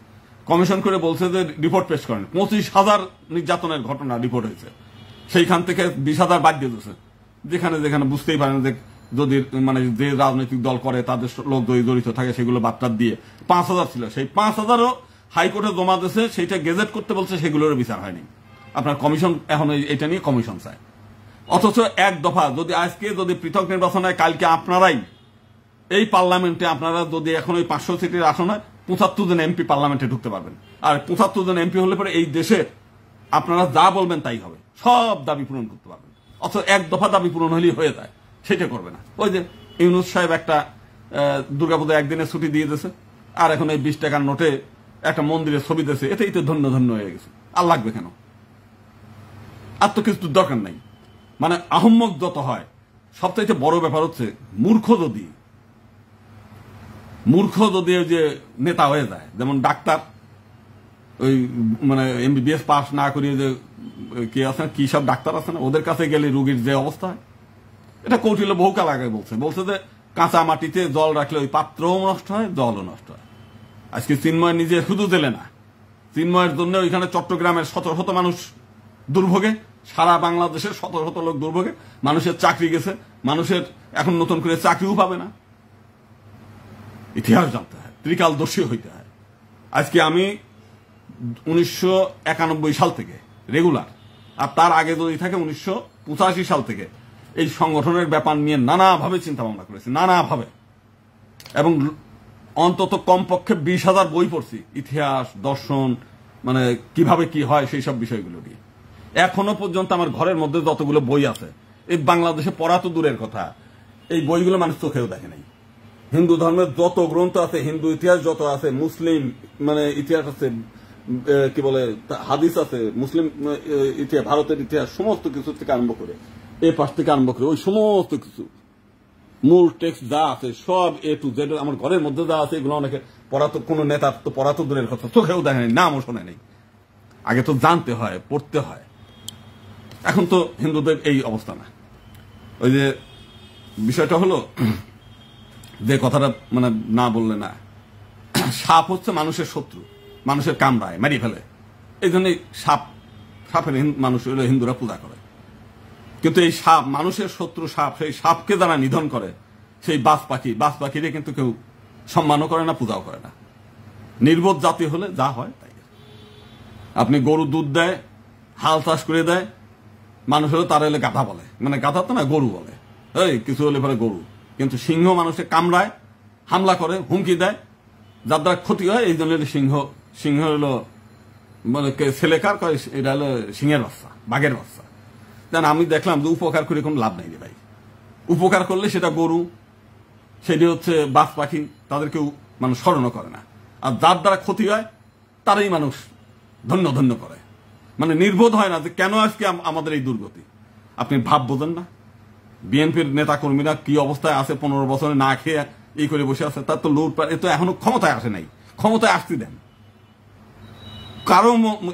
কমিশন করে বলছে যে রিপোর্ট পেশ করেন। 25,000 নির্যাতনের ঘটনা রিপোর্ট হয়েছে, সেইখান থেকে 20,000 বাদ দিয়ে দিয়েছে। যেখানে যেখানে বুঝতেই পারেন যে যদি মানে যে রাজনৈতিক দল করে তাদের লোক জড়িত থাকে সেগুলো বাদ দিয়ে 5,000 ছিল, সেই 5,000ও হাইকোর্টে জমা দিয়েছে, সেইটা গেজেট করতে বলছে, সেগুলোর বিচার হয়নি। আপনার কমিশন এখন এটা নিয়ে কমিশন চায়। অথচ 1 দফা যদি আজকে যদি পৃথক নির্বাচন হয়, কালকে আপনারাই এই পার্লামেন্টে আপনারা যদি এখন ওই 500 সিটের আসন হয় 75 জন এমপি পার্লামেন্টে ঢুকতে পারবেন। আর 75 জন এমপি হলে পরে এই দেশে আপনারা যা বলবেন তাই হবে, সব দাবি পূরণ করতে পারবেন। অথচ 1 দফা দাবি পূরণ হলেই হয়ে যায়, সেটা করবে না। ওই যে ইউনূস সাহেব একটা দুর্গাপূজা একদিনের ছুটি দিয়ে দিয়েছে, আর এখন এই 20 টাকার নোটে একটা মন্দিরের ছবি দিয়েছে, এতেই তো ধন্য ধন্য হয়ে গেছে। আর লাগবে কেন? আর তো কিছু দরকার নাই। মানে আহম্মক যত হয়, সবচাইতে বড় ব্যাপার হচ্ছে মূর্খ যদি ওই যে নেতা হয়ে যায়, যেমন ডাক্তার ওই মানে MBBS পাস না করিয়ে যে কি আছে, কি সব ডাক্তার আছে না, ওদের কাছে গেলে রোগীর যে অবস্থা হয়, এটা কৌটিল্য বহুকাল আগে বলছে যে কাঁচা মাটিতে জল রাখলে ওই পাত্রও নষ্ট হয়, জলও নষ্ট হয়। আজকে চিন্ময় নিজে শুধু জেলে না, চিন্ময়ের জন্য ওইখানে চট্টগ্রামের 100 মানুষ দুর্ভোগে, সারা বাংলাদেশের 100 লোক দুর্ভোগে, মানুষের চাকরি গেছে, মানুষের এখন নতুন করে চাকরিও পাবে না। ইতিহাস জানতে হয়, ত্রিকালদর্শী হইতে হয়। আজকে আমি 1991 সাল থেকে রেগুলার, আর তার আগে যদি থাকে 1985 সাল থেকে এই সংগঠনের ব্যাপার নিয়ে নানাভাবে চিন্তা ভাবনা করেছি, নানাভাবে, এবং অন্তত কমপক্ষে 20,000 বই পড়ছি, ইতিহাস, দর্শন, মানে কিভাবে কি হয় সেই সব বিষয়গুলো নিয়ে। এখনো পর্যন্ত আমার ঘরের মধ্যে যতগুলো বই আছে, এই বাংলাদেশে পড়া তো দূরের কথা, এই বইগুলো মানুষ চোখেও দেখে নাই। হিন্দু ধর্মের যত গ্রন্থ আছে, হিন্দু ইতিহাস যত আছে, মুসলিম মানে ইতিহাস আছে, কি বলে হাদিস আছে, মুসলিম ইতিহাস, ভারতের ইতিহাস, সমস্ত কিছু থেকে আরম্ভ করে এ পাশ থেকে আরম্ভ করে ওই সমস্ত কিছু মূল টেক্সট যা আছে সব A to Z আমার ঘরের মধ্যে যা আছে, এগুলো অনেকে পড়া তো, কোনো নেতার তো পড়া তো দূরের কথা, চোখেও দেখে নাই, নামও শোনে নেই। আগে তো জানতে হয়, পড়তে হয়। এখন তো হিন্দুদের এই অবস্থা না। ওই যে বিষয়টা হলো যে কথাটা মানে না বললে না, সাপ হচ্ছে মানুষের শত্রু, মানুষের কামড়ায় মারি ফেলে, এই জন্যই সাপের মানুষ হিন্দুরা পূজা করে। কিন্তু এই সাপ মানুষের শত্রু সাপ, সেই সাপকে যারা নিধন করে, সেই বাজ পাখিরে কিন্তু কেউ সম্মানও করে না, পূজাও করে না। নির্বোধ জাতি হলে যা হয় তাই। আপনি গরু দুধ দেয়, হাল চাষ করে দেয়, মানুষ হলে তারা হলে গাধা বলে, মানে গাধা তো না, গরু বলে, এই কিছু হলে পরে গরু। কিন্তু সিংহ মানুষে কামড়ায়, হামলা করে, হুমকি দেয়, যার দ্বারা ক্ষতি হয়। এই জন্য সিংহ হলো মানে ছেলে কার কয়, এটা হলো সিংহের বাচ্চা, বাঘের বাচ্চা। দেন আমি দেখলাম যে উপকার করে কোনো লাভ নাই রে ভাই। উপকার করলে সেটা গরু, সেটি হচ্ছে বাজ পাখি, তাদের কেউ মানুষ স্মরণও করে না। আর যার দ্বারা ক্ষতি হয় তারাই মানুষ ধন্য ধন্য করে, মানে নির্বোধ হয় না যে কেন আজকে আমাদের এই দুর্গতি। আপনি ভাব বোঝেন না? বিএনপির নেতা কর্মীরা কি অবস্থায় আছে, 15 বছরে না খেয়ে এই করে বসে আছে, তার তো লুটপাট, এ তো এখনো ক্ষমতায় আসে নাই, ক্ষমতায় আসতে দেন। কারো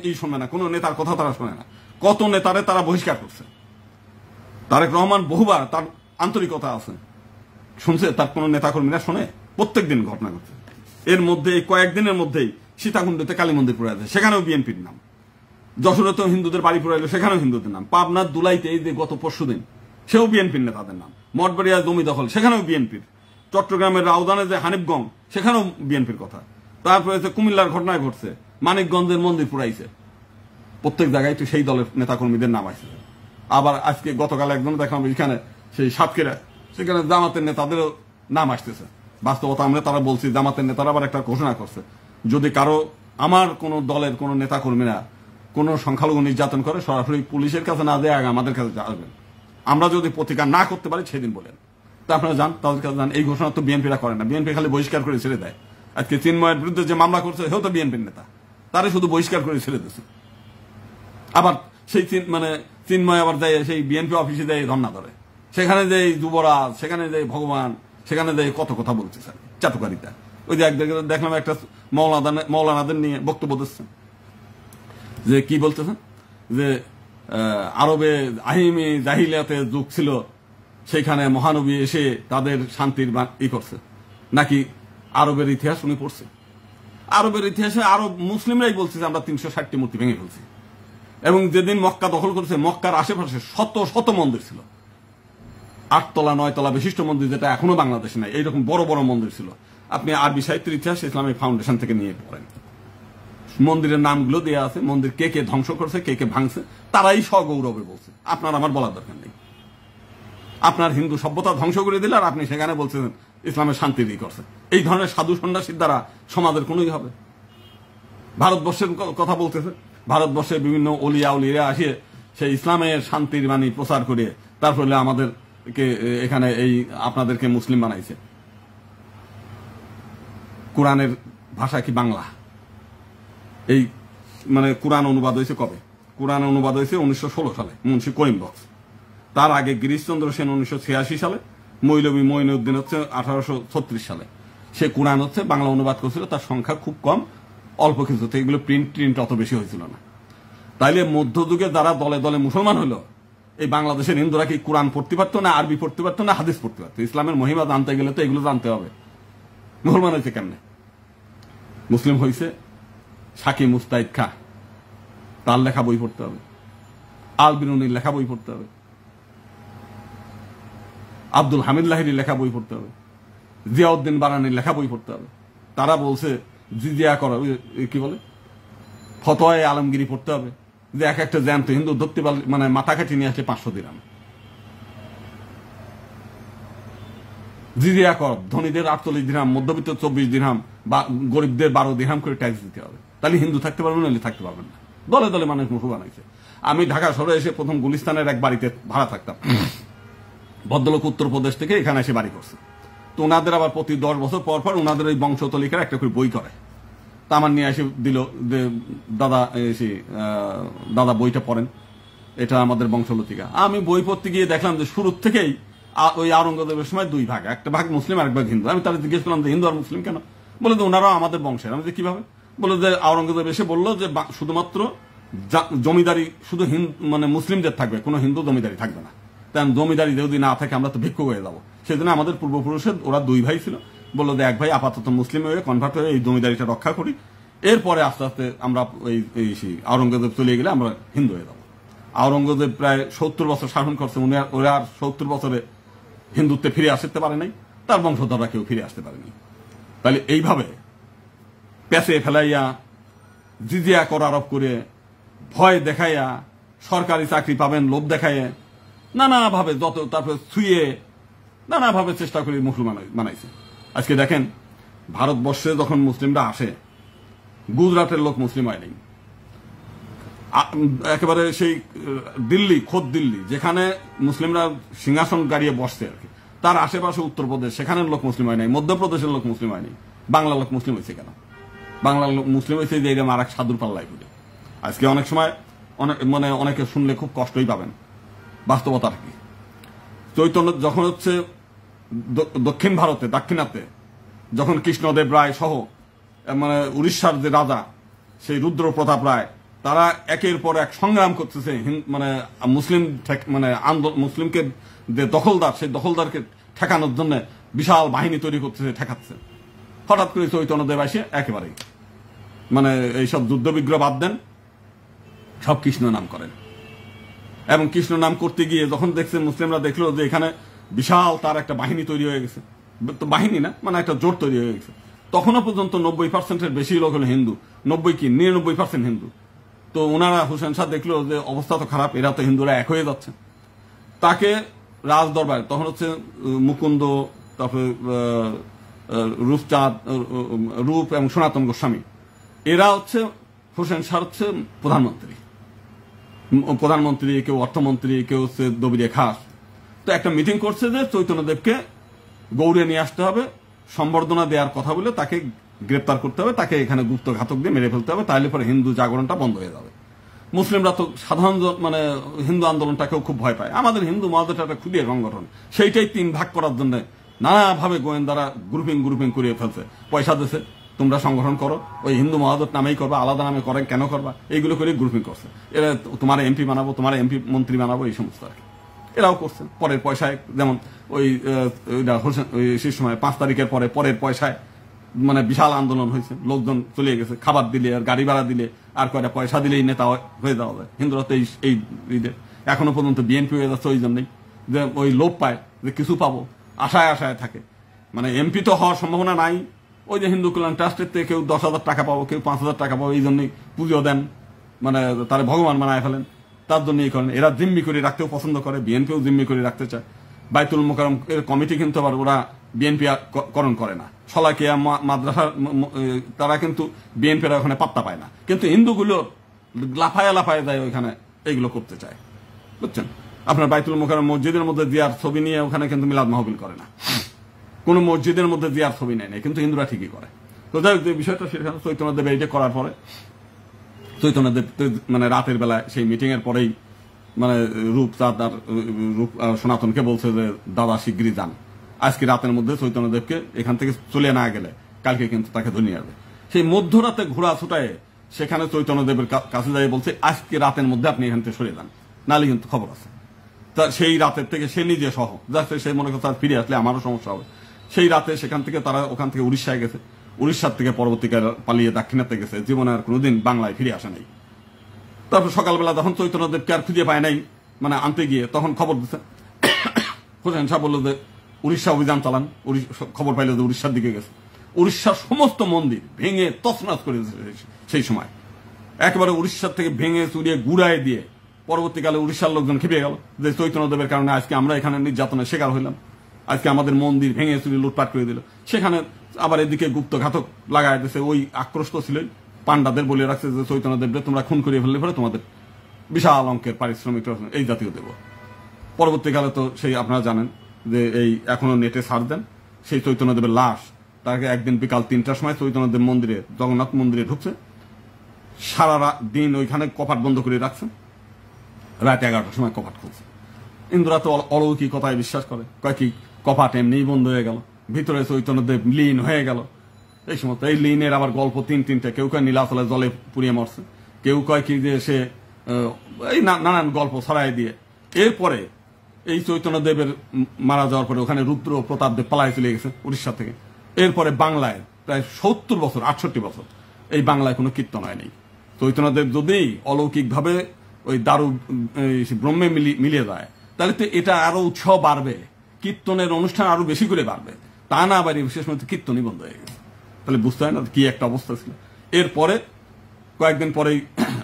এই শুনবে না, কোনো নেতার কথা তারা শোনে না। কত নেতারে তারা বহিষ্কার করছে। তারেক রহমান বহুবার, তার আন্তরিকতা আছে, শুনছে, তার কোন নেতা কর্মীরা শোনে? প্রত্যেক দিন ঘটনা ঘটছে। এর মধ্যে এই কয়েকদিনের মধ্যেই সীতাকুণ্ডতে কালী মন্দির পড়ে আছে, সেখানেও বিএনপির নাম। যশোরে তো হিন্দুদের বাড়ি পড়াইলো, সেখানেও হিন্দুদের নাম। পাবনার দুলাইতে এই যে গত পরশুদিন, সেও বিএনপির নেতাদের নাম। মঠবাড়িয়া জমি দখল, সেখানেও বিএনপির। চট্টগ্রামের রাউদানে যে হানিফগঞ্জ, সেখানেও বিএনপির কথা। তারপরে কুমিল্লার ঘটনায় ঘটছে, মানিকগঞ্জের মন্দির পুরাইছে। প্রত্যেক জায়গায় তো সেই দলের নেতাকর্মীদের নাম আছে। আবার আজকে গতকাল একজন দেখলাম এখানে সেই সাতক্ষীরা, সেখানে জামাতের নেতাদেরও নাম আসতেছে। বাস্তবতা আমরা তারা বলছি, জামাতের নেতারা আবার একটা ঘোষণা করছে, যদি কারো আমার কোন দলের কোন নেতাকর্মীরা কোন সংখ্যালঘু নির্যাতন করে, সরাসরি পুলিশের কাছে না দেয়, আগে আমাদের কাছে যাবেন। আমরা যদি প্রতিকার না করতে পারি সেদিন বলেন। তা আপনারা যান, তাদের কাছে যান। এই ঘোষণা তো বিএনপিরা করে না, বিএনপি খালি বহিষ্কার করে ছেড়ে দেয়। আজকে চিন্ময়ের বিরুদ্ধে যে মামলা করছে, সেও তো বিএনপির নেতা, তারে শুধু বহিষ্কার করে ছেড়ে দিচ্ছে। আবার সেই চিন্ময় আবার যায় সেই বিএনপি অফিসে যায় ধর্ণা ধরে, সেখানে যে যুবরাজ, সেখানে যে ভগবান, সেখানে যে কত কথা বলছে স্যার, চাটুকারিতা। ওই যে দেখলাম একটা মৌলানাদের নিয়ে বক্তব্য দিচ্ছেন, যে কি বলতেছেন, যে আরবে আহিমি জাহিলিয়াতে যুগ ছিল, সেখানে মহানবী এসে তাদের শান্তির ই করছে, নাকি আরবের ইতিহাস উনি পড়ছে। আরবের ইতিহাসে আরব মুসলিমরাই বলছে যে আমরা 360টি মূর্তি ভেঙে ফেলছি। এবং যেদিন মক্কা দখল করেছে, মক্কার আশেপাশে শত শত মন্দির ছিল, 8 তলা 9 তলা বিশিষ্ট মন্দির, যেটা এখনো বাংলাদেশে নাই। এইরকম বড় বড় মন্দির ছিল। আপনি আরবি সাহিত্যের ইতিহাস ইসলামিক ফাউন্ডেশন থেকে নিয়ে পড়েন, মন্দিরের নামগুলো দেওয়া আছে, মন্দির কে কে ধ্বংস করছে, কে কে ভাঙছে, তারাই সগৌরবে বলছে। আপনার আমার বলার দরকার নেই। আপনার হিন্দু সভ্যতা ধ্বংস করে দিলে, আর আপনি সেখানে বলছেন ইসলামের শান্তি দিয়ে করছে। এই ধরনের সাধু সন্ন্যাসীর দ্বারা সমাজের কোনোই হবে? ভারতবর্ষের কথা বলতেছে, ভারতবর্ষের বিভিন্ন অলিয়া উলিয়া আসিয়ে সেই ইসলামের শান্তির বাণী প্রচার করে তারপরে আমাদেরকে এখানে এই আপনাদেরকে মুসলিম বানাইছে। কোরআনের ভাষা কি বাংলা? এই কোরআন অনুবাদ হয়েছে কবে? কোরআন অনুবাদ হয়েছে 1916 সালে, মুন্সি করিম বক্স। তার আগে গিরিশচন্দ্র সেন 1986 সালে, মৌলভী মঈনুদ্দিন হচ্ছে 1836 সালে। সে কোরআন হচ্ছে বাংলা অনুবাদ করেছিল, তার সংখ্যা খুব কম, অল্প কিছু, এগুলো প্রিন্ট অত বেশি হয়েছিল না। তাইলে মধ্যযুগে যারা দলে দলে মুসলমান হলো, এই বাংলাদেশের হিন্দুরা কি কোরআন পড়তে পারতো না, আরবি পড়তে পারতো না, হাদিস পড়তে পারতো? ইসলামের মহিমা জানতে গেলে তো এগুলো জানতে হবে। মুসলমান হয়েছে কেমনে? মুসলিম হয়েছে সাকি মুস্তাহিদ খা, তার লেখা বই পড়তে হবে, আল বিনুনির লেখা বই পড়তে হবে, আব্দুল হামিদ লাহিরির লেখা বই পড়তে হবে, জিয়াউদ্দিন বারানির লেখা বই পড়তে হবে। তারা বলছে জিজিয়া করা, কি বলে, ফতোয়ায়ে আলমগিরি পড়তে হবে, যে এক একটা জ্যান্ত হিন্দু ধরতে পারলে মাথা কাটি নিয়ে আসে 500 দিরহাম। জিজিয়া কর, ধনীদের 48 দিরহাম, মধ্যবিত্ত 24 দিরহাম, বা গরিবদের 12 দিরহাম করে ট্যাক্স দিতে হবে। তাহলে হিন্দু থাকতে পারবেন, নাহলে থাকতে পারবেন না। দলে দলে মানুষ মুখো বানাইছে। আমি ঢাকা শহরে এসে প্রথম গুলিস্তানের এক বাড়িতে ভাড়া থাকতাম। ভদ্রলোক উত্তরপ্রদেশ থেকে এখানে এসে বাড়ি করছে। তো ওনাদের আবার প্রতি 10 বছর পর পর ওনাদের ওই বংশতলিকার একটা করে বই করে। তা আমার নিয়ে এসে দিল, যে দাদা বইটা পড়েন, এটা আমাদের বংশলতিকা। আমি বই পড়তে গিয়ে দেখলাম যে শুরু থেকেই ওই আওরঙ্গজেবের সময় 2 ভাগ, একটা ভাগ মুসলিম আর এক ভাগ হিন্দু। আমি তাদের জিজ্ঞেস করলাম যে হিন্দু আর মুসলিম কেন? বলে যে ওনারাও আমাদের বংশের। আমি যে কিভাবে? বলে যে আওরঙ্গজেব এসে বললো যে শুধুমাত্র জমিদারি শুধু মুসলিমদের থাকবে, কোনো হিন্দু জমিদারি থাকবে না। তাই জমিদারি যদি না থাকে আমরা তো ভিক্ষুক হয়ে যাবো। সেজন্য আমাদের পূর্বপুরুষের ওরা 2 ভাই ছিল, বললো যে এক ভাই আপাতত মুসলিম হয়ে কনভার্ট হয়ে এই জমিদারিটা রক্ষা করি, এরপরে আস্তে আস্তে আমরা আওরঙ্গজেব চলে গেলে আমরা হিন্দু হয়ে যাবো। আওরঙ্গজেব প্রায় 70 বছর শাসন করছে, ওরা আর 70 বছরে হিন্দুত্বে ফিরে আসতে পারে নাই, তার বংশধররা কেউ ফিরে আসতে পারেনি। তাহলে এইভাবে পেঁচে ফেলাইয়া, জিজিয়া কর আরোপ করে, ভয় দেখাইয়া, সরকারি চাকরি পাবেন লোভ দেখাইয়া, নানাভাবে তারপরে ছুঁয়ে নানাভাবে চেষ্টা করে মুসলমান বানাইছে। আজকে দেখেন ভারতবর্ষে যখন মুসলিমরা আসে, গুজরাটের লোক মুসলিম হয় নাই, একেবারে সেই দিল্লি, খোদ দিল্লি, যেখানে মুসলিমরা সিংহাসন গাড়িয়ে বসছে আর কি, তার আশেপাশে উত্তরপ্রদেশ, সেখানের লোক মুসলিম হয় নাই, মধ্যপ্রদেশের লোক মুসলিম হয়নি, বাংলা লোক মুসলিম হয়েছে কেন? বাংলা লোক মুসলিম হয়েছে যে এরকম আর এক সাধুর পাল্লায় ঘুরে। আজকে অনেক সময় অনেকে শুনলে খুব কষ্টই পাবেন, বাস্তবতা কি। চৈতন্য যখন হচ্ছে দক্ষিণ ভারতে, দাক্ষিণাত্যে যখন কৃষ্ণদেব রায় সহ উড়িষ্যার যে রাজা সেই রুদ্র প্রতাপ রায়, তারা একের পর এক সংগ্রাম করতেছে মুসলিম মুসলিমকে যে দখলদার, সেই দখলদারকে ঠেকানোর জন্য বিশাল বাহিনী তৈরি করতেছে, ঠেকাচ্ছে। হঠাৎ করে চৈতন্যদেব এসে একেবারেই এইসব যুদ্ধ বিগ্রহ বাদ দেন, সব কৃষ্ণ নাম করেন। এবং কৃষ্ণ নাম করতে গিয়ে যখন দেখছে, মুসলিমরা দেখলো যে এখানে বিশাল তার একটা বাহিনী তৈরি হয়ে গেছে, তো বাহিনী না একটা জোট তৈরি হয়ে গেছে। তখনও পর্যন্ত 90% বেশি লোক হলো হিন্দু, 99% হিন্দু। তো ওনারা হুসেন শাহ দেখলো যে অবস্থা তো খারাপ, এরা তো হিন্দুরা এক হয়ে যাচ্ছে। তাকে রাজ দরবার, তখন হচ্ছে মুকুন্দ, তারপরে রূপচাঁদ, রূপ এবং সনাতন গোস্বামী, এরা হচ্ছে হুসেন শাহ হচ্ছে প্রধানমন্ত্রী, কেউ অর্থমন্ত্রী, কেউ হচ্ছে দবিরে খাস। তো একটা মিটিং করছে যে চৈতন্যদেবকে গৌড়ে নিয়ে আসতে হবে, সম্বর্ধনা দেওয়ার কথা বলে তাকে গ্রেপ্তার করতে হবে, তাকে এখানে গুপ্ত ঘাতক দিয়ে মেরে ফেলতে হবে, তাহলে পরে হিন্দু জাগরণটা বন্ধ হয়ে যাবে। মুসলিমরা তো সাধারণ হিন্দু আন্দোলনটাকেও খুব ভয় পায়। আমাদের হিন্দু মহাদেশটা একটা ক্ষুদ্র সংগঠন, সেইটাই 3 ভাগ করার জন্য নানাভাবে গোয়েন্দারা গ্রুপিং করিয়ে ফেলছে, পয়সা দিচ্ছে, তোমরা সংগঠন করো, ওই হিন্দু মহাজোট নামেই করবা, আলাদা নামে করেন কেন করবা, এইগুলো করে গ্রুপিং করছে। এরা তোমার এমপি বানাবো, তোমার এমপি মন্ত্রী বানাবো, এই সমস্ত আর কি এরাও করছে। পরের পয়সায়, যেমন সেই সময় 5 তারিখের পরের পয়সায় বিশাল আন্দোলন হয়েছে, লোকজন চলে গেছে, খাবার দিলে আর গাড়ি ভাড়া দিলে আর কয়টা পয়সা দিলেই নেতা হয়ে যাওয়া যায়। হিন্দুরা তো এই এখনো পর্যন্ত বিএনপি হয়ে যাচ্ছে ওই জন্যই, যে ওই লোভ পায় যে কিছু পাবো, আশায় থাকে। এমপি তো হওয়ার সম্ভাবনা নাই, ওই যে হিন্দু কল্যাণ ট্রাস্টের থেকে কেউ 10,000 টাকা পাবো, কেউ 5,000 টাকা পাবো, এই জন্যই পুজো দেন, তারা ভগবান বানায় ফেলেন, তার জন্যই করেন। এরা জিম্মি করে রাখতেও পছন্দ করে, বিএনপিও জিম্মি করে রাখতে চায়। বাইতুল মোকাররম এর কমিটি কিন্তু আবার ওরা বিএনপি করণ করে না, শলাকিয়া মাদ্রাসা, তারা কিন্তু বিএনপির ওখানে পাত্তা পায় না, কিন্তু হিন্দুগুলো লাফায় যায় ওইখানে এইগুলো করতে চায়, বুঝছেন। আপনার বাইতুল মোকাররম মসজিদের মধ্যে জিয়ার ছবি নিয়ে ওখানে কিন্তু মিলাদ মাহফিল করে না, কোন মসজিদের মধ্যে জিয়ার ছবি নেয়, কিন্তু হিন্দুরা ঠিকই করে। তো যাই হোক, যে বিষয়টা সেখানে চৈতন্যদেব এইটা করার পরে, চৈতন্যদেব রাতের বেলায় সেই মিটিং এর পরেই রূপচাঁদ আর সনাতনকে বলছে যে দাদা শিগগিরই যান, আজকে রাতের মধ্যে চৈতন্যদেবকে এখান থেকে চলে না গেলে কালকে কিন্তু তাকে ধরিয়ে আসবে। সেই মধ্যরাতে ঘোড়া ছুটায় সেখানে চৈতন্যদেবের কাছে যাই বলছে, আজকে রাতের মধ্যে আপনি এখান থেকে সরে যান, নাহলে কিন্তু খবর আছে। তা সেই রাতের থেকে সে নিজে সহ যাচ্ছে, সে মনে করছে ফিরে আসলে আমারও সমস্যা হবে। সেই রাতে সেখান থেকে তারা ওখান থেকে উড়িষ্যায় গেছে, উড়িষ্যার থেকে পরবর্তীকালে পালিয়ে দাক্ষিণাত্যে গেছে, জীবনে আর কোনোদিন বাংলায় ফিরে আসে নাই। তারপর সকালবেলা যখন চৈতন্যদেবকে আর খুঁজে পায় নাই আনতে গিয়ে, তখন খবর দিচ্ছে, হোসেন শাহ বললো যে উড়িষ্যা অভিযান চালান। খবর পাইলো যে উড়িষ্যার দিকে গেছে, উড়িষ্যার সমস্ত মন্দির ভেঙে তছনছ করে সেই সময়, একেবারে উড়িষ্যার থেকে ভেঙে চুরিয়ে গুড়ায় দিয়ে। পরবর্তীকালে উড়িষ্যার লোকজন খেপে গেল যে চৈতন্যদেবের কারণে আজকে আমরা এখানে নির্যাতনের শিকার হইলাম, আজকে আমাদের মন্দির ভেঙে চুরি লুটপাট করে দিল। সেখানে আবার এদিকে গুপ্ত ঘাতক লাগাই দিয়েছে, ওই আক্রোশ তো ছিলই, পান্ডাদের বলে রাখছে যে চৈতন্যদেবকে তোমরা খুন করিয়ে ফেললে পরে তোমাদের বিশাল অঙ্কের পারিশ্রমিক এই জাতীয় দেব। পরবর্তীকালে তো সেই আপনারা জানেন যে এই এখনো নেটে ছাড় দেন, সেই চৈতন্যদেবের লাশ তাকে একদিন বিকাল 3টার সময় চৈতন্যদেব মন্দিরে, জগন্নাথ মন্দিরে ঢুকছে, সারা দিন ওইখানে কপাট বন্ধ করে রাখছে, রাত 11টার সময় কপাট খুলছে। ইন্দ্রা তো অলৌকিকতায় বিশ্বাস করে, কয় কি কপাট এমনিই বন্ধ হয়ে গেল, ভিতরে চৈতন্যদেব লীন হয়ে গেল। এই সমস্ত এই লীনের আবার গল্প 3-3টে, কেউ কয় নীলাচলে জলে পুড়িয়ে মরছে, কেউ কয় কি যে সে এই নানান গল্প ছড়াই দিয়ে। এরপরে এই চৈতন্যদেবের মারা যাওয়ার পরে ওখানে রুদ্র প্রতাপদেব পালায় চলে গেছে উড়িষ্যা থেকে। এরপরে বাংলায় প্রায় 70 বছর, 68 বছর এই বাংলায় কোনো কীর্তন হয় নেই। চৈতন্যদেব যদি অলৌকিক ভাবে ওই দারু ব্রহ্মে মিলিয়ে যায়, তাহলে তো এটা আরো উৎসাহ বাড়বে, কীর্তনের অনুষ্ঠান আরো বেশি করে বাড়বে। তা না বাড়ি বিশেষ মতো কীর্তনই বন্ধ হয়ে গেছে, তাহলে বুঝতে হয় না কি একটা অবস্থা ছিল। এরপরে কয়েকদিন পরেই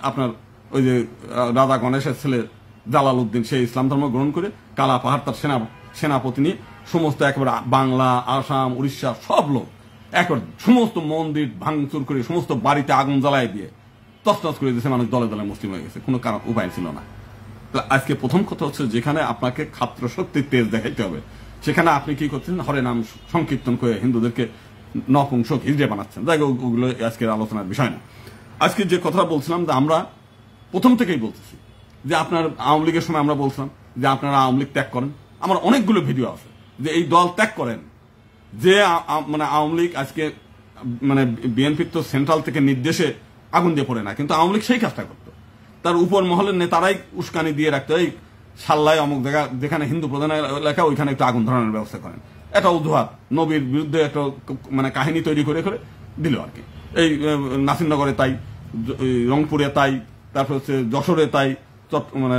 আপনার ওই যে রাজা গণেশের ছেলে জালালউদ্দিন, সে ইসলাম ধর্ম গ্রহণ করে কালা পাহাড় তার সেনাপতি নিয়ে সমস্ত একেবারে বাংলা, আসাম, উড়িষ্যা সব লোক একবার সমস্ত মন্দির ভাঙচুর করে, সমস্ত বাড়িতে আগুন জ্বালায় দিয়ে তছনছ করে দিয়েছে, মানুষ দলে দলে মুসলিম হয়ে গেছে, কোনো কারণ উপায় ছিল না। আজকে প্রথম কথা হচ্ছে, যেখানে আপনাকে খাত্র শক্তির তেজ দেখাইতে হবে, সেখানে আপনি কি করছেন, হরে নাম সংকীর্তন করে হিন্দুদেরকে নপুংসক হিজড়ে বানাচ্ছেন। যাই হোক, ওগুলো আজকের আলোচনার বিষয় না। আজকে যে কথা বলছিলাম, যে আমরা প্রথম থেকেই বলতেছি যে আপনার আওয়ামী লীগের সময় আমরা বলছিলাম যে আপনারা আওয়ামী লীগ ত্যাগ করেন। আমার অনেকগুলো ভিডিও আছে যে এই দল ত্যাগ করেন, যে মানে আওয়ামী লীগ আজকে মানে বিএনপির তো সেন্ট্রাল থেকে নির্দেশে আগুন দিয়ে পড়ে না, কিন্তু আওয়ামী লীগ সেই কাজটা করতো। তার উপর মহলের নেতারাই উস্কানি দিয়ে রাখতো, এই সাল্লায় অমুক জায়গা যেখানে হিন্দু প্রধান এলাকা ওইখানে একটু আগুন ধরানোর ব্যবস্থা করেন। এটা অজুহাত, নবীর বিরুদ্ধে একটা মানে কাহিনী তৈরি করে করে দিল আর কি। এই নাসিরনগরে তাই, রংপুরে তাই, তারপর হচ্ছে যশোরে তাই, মানে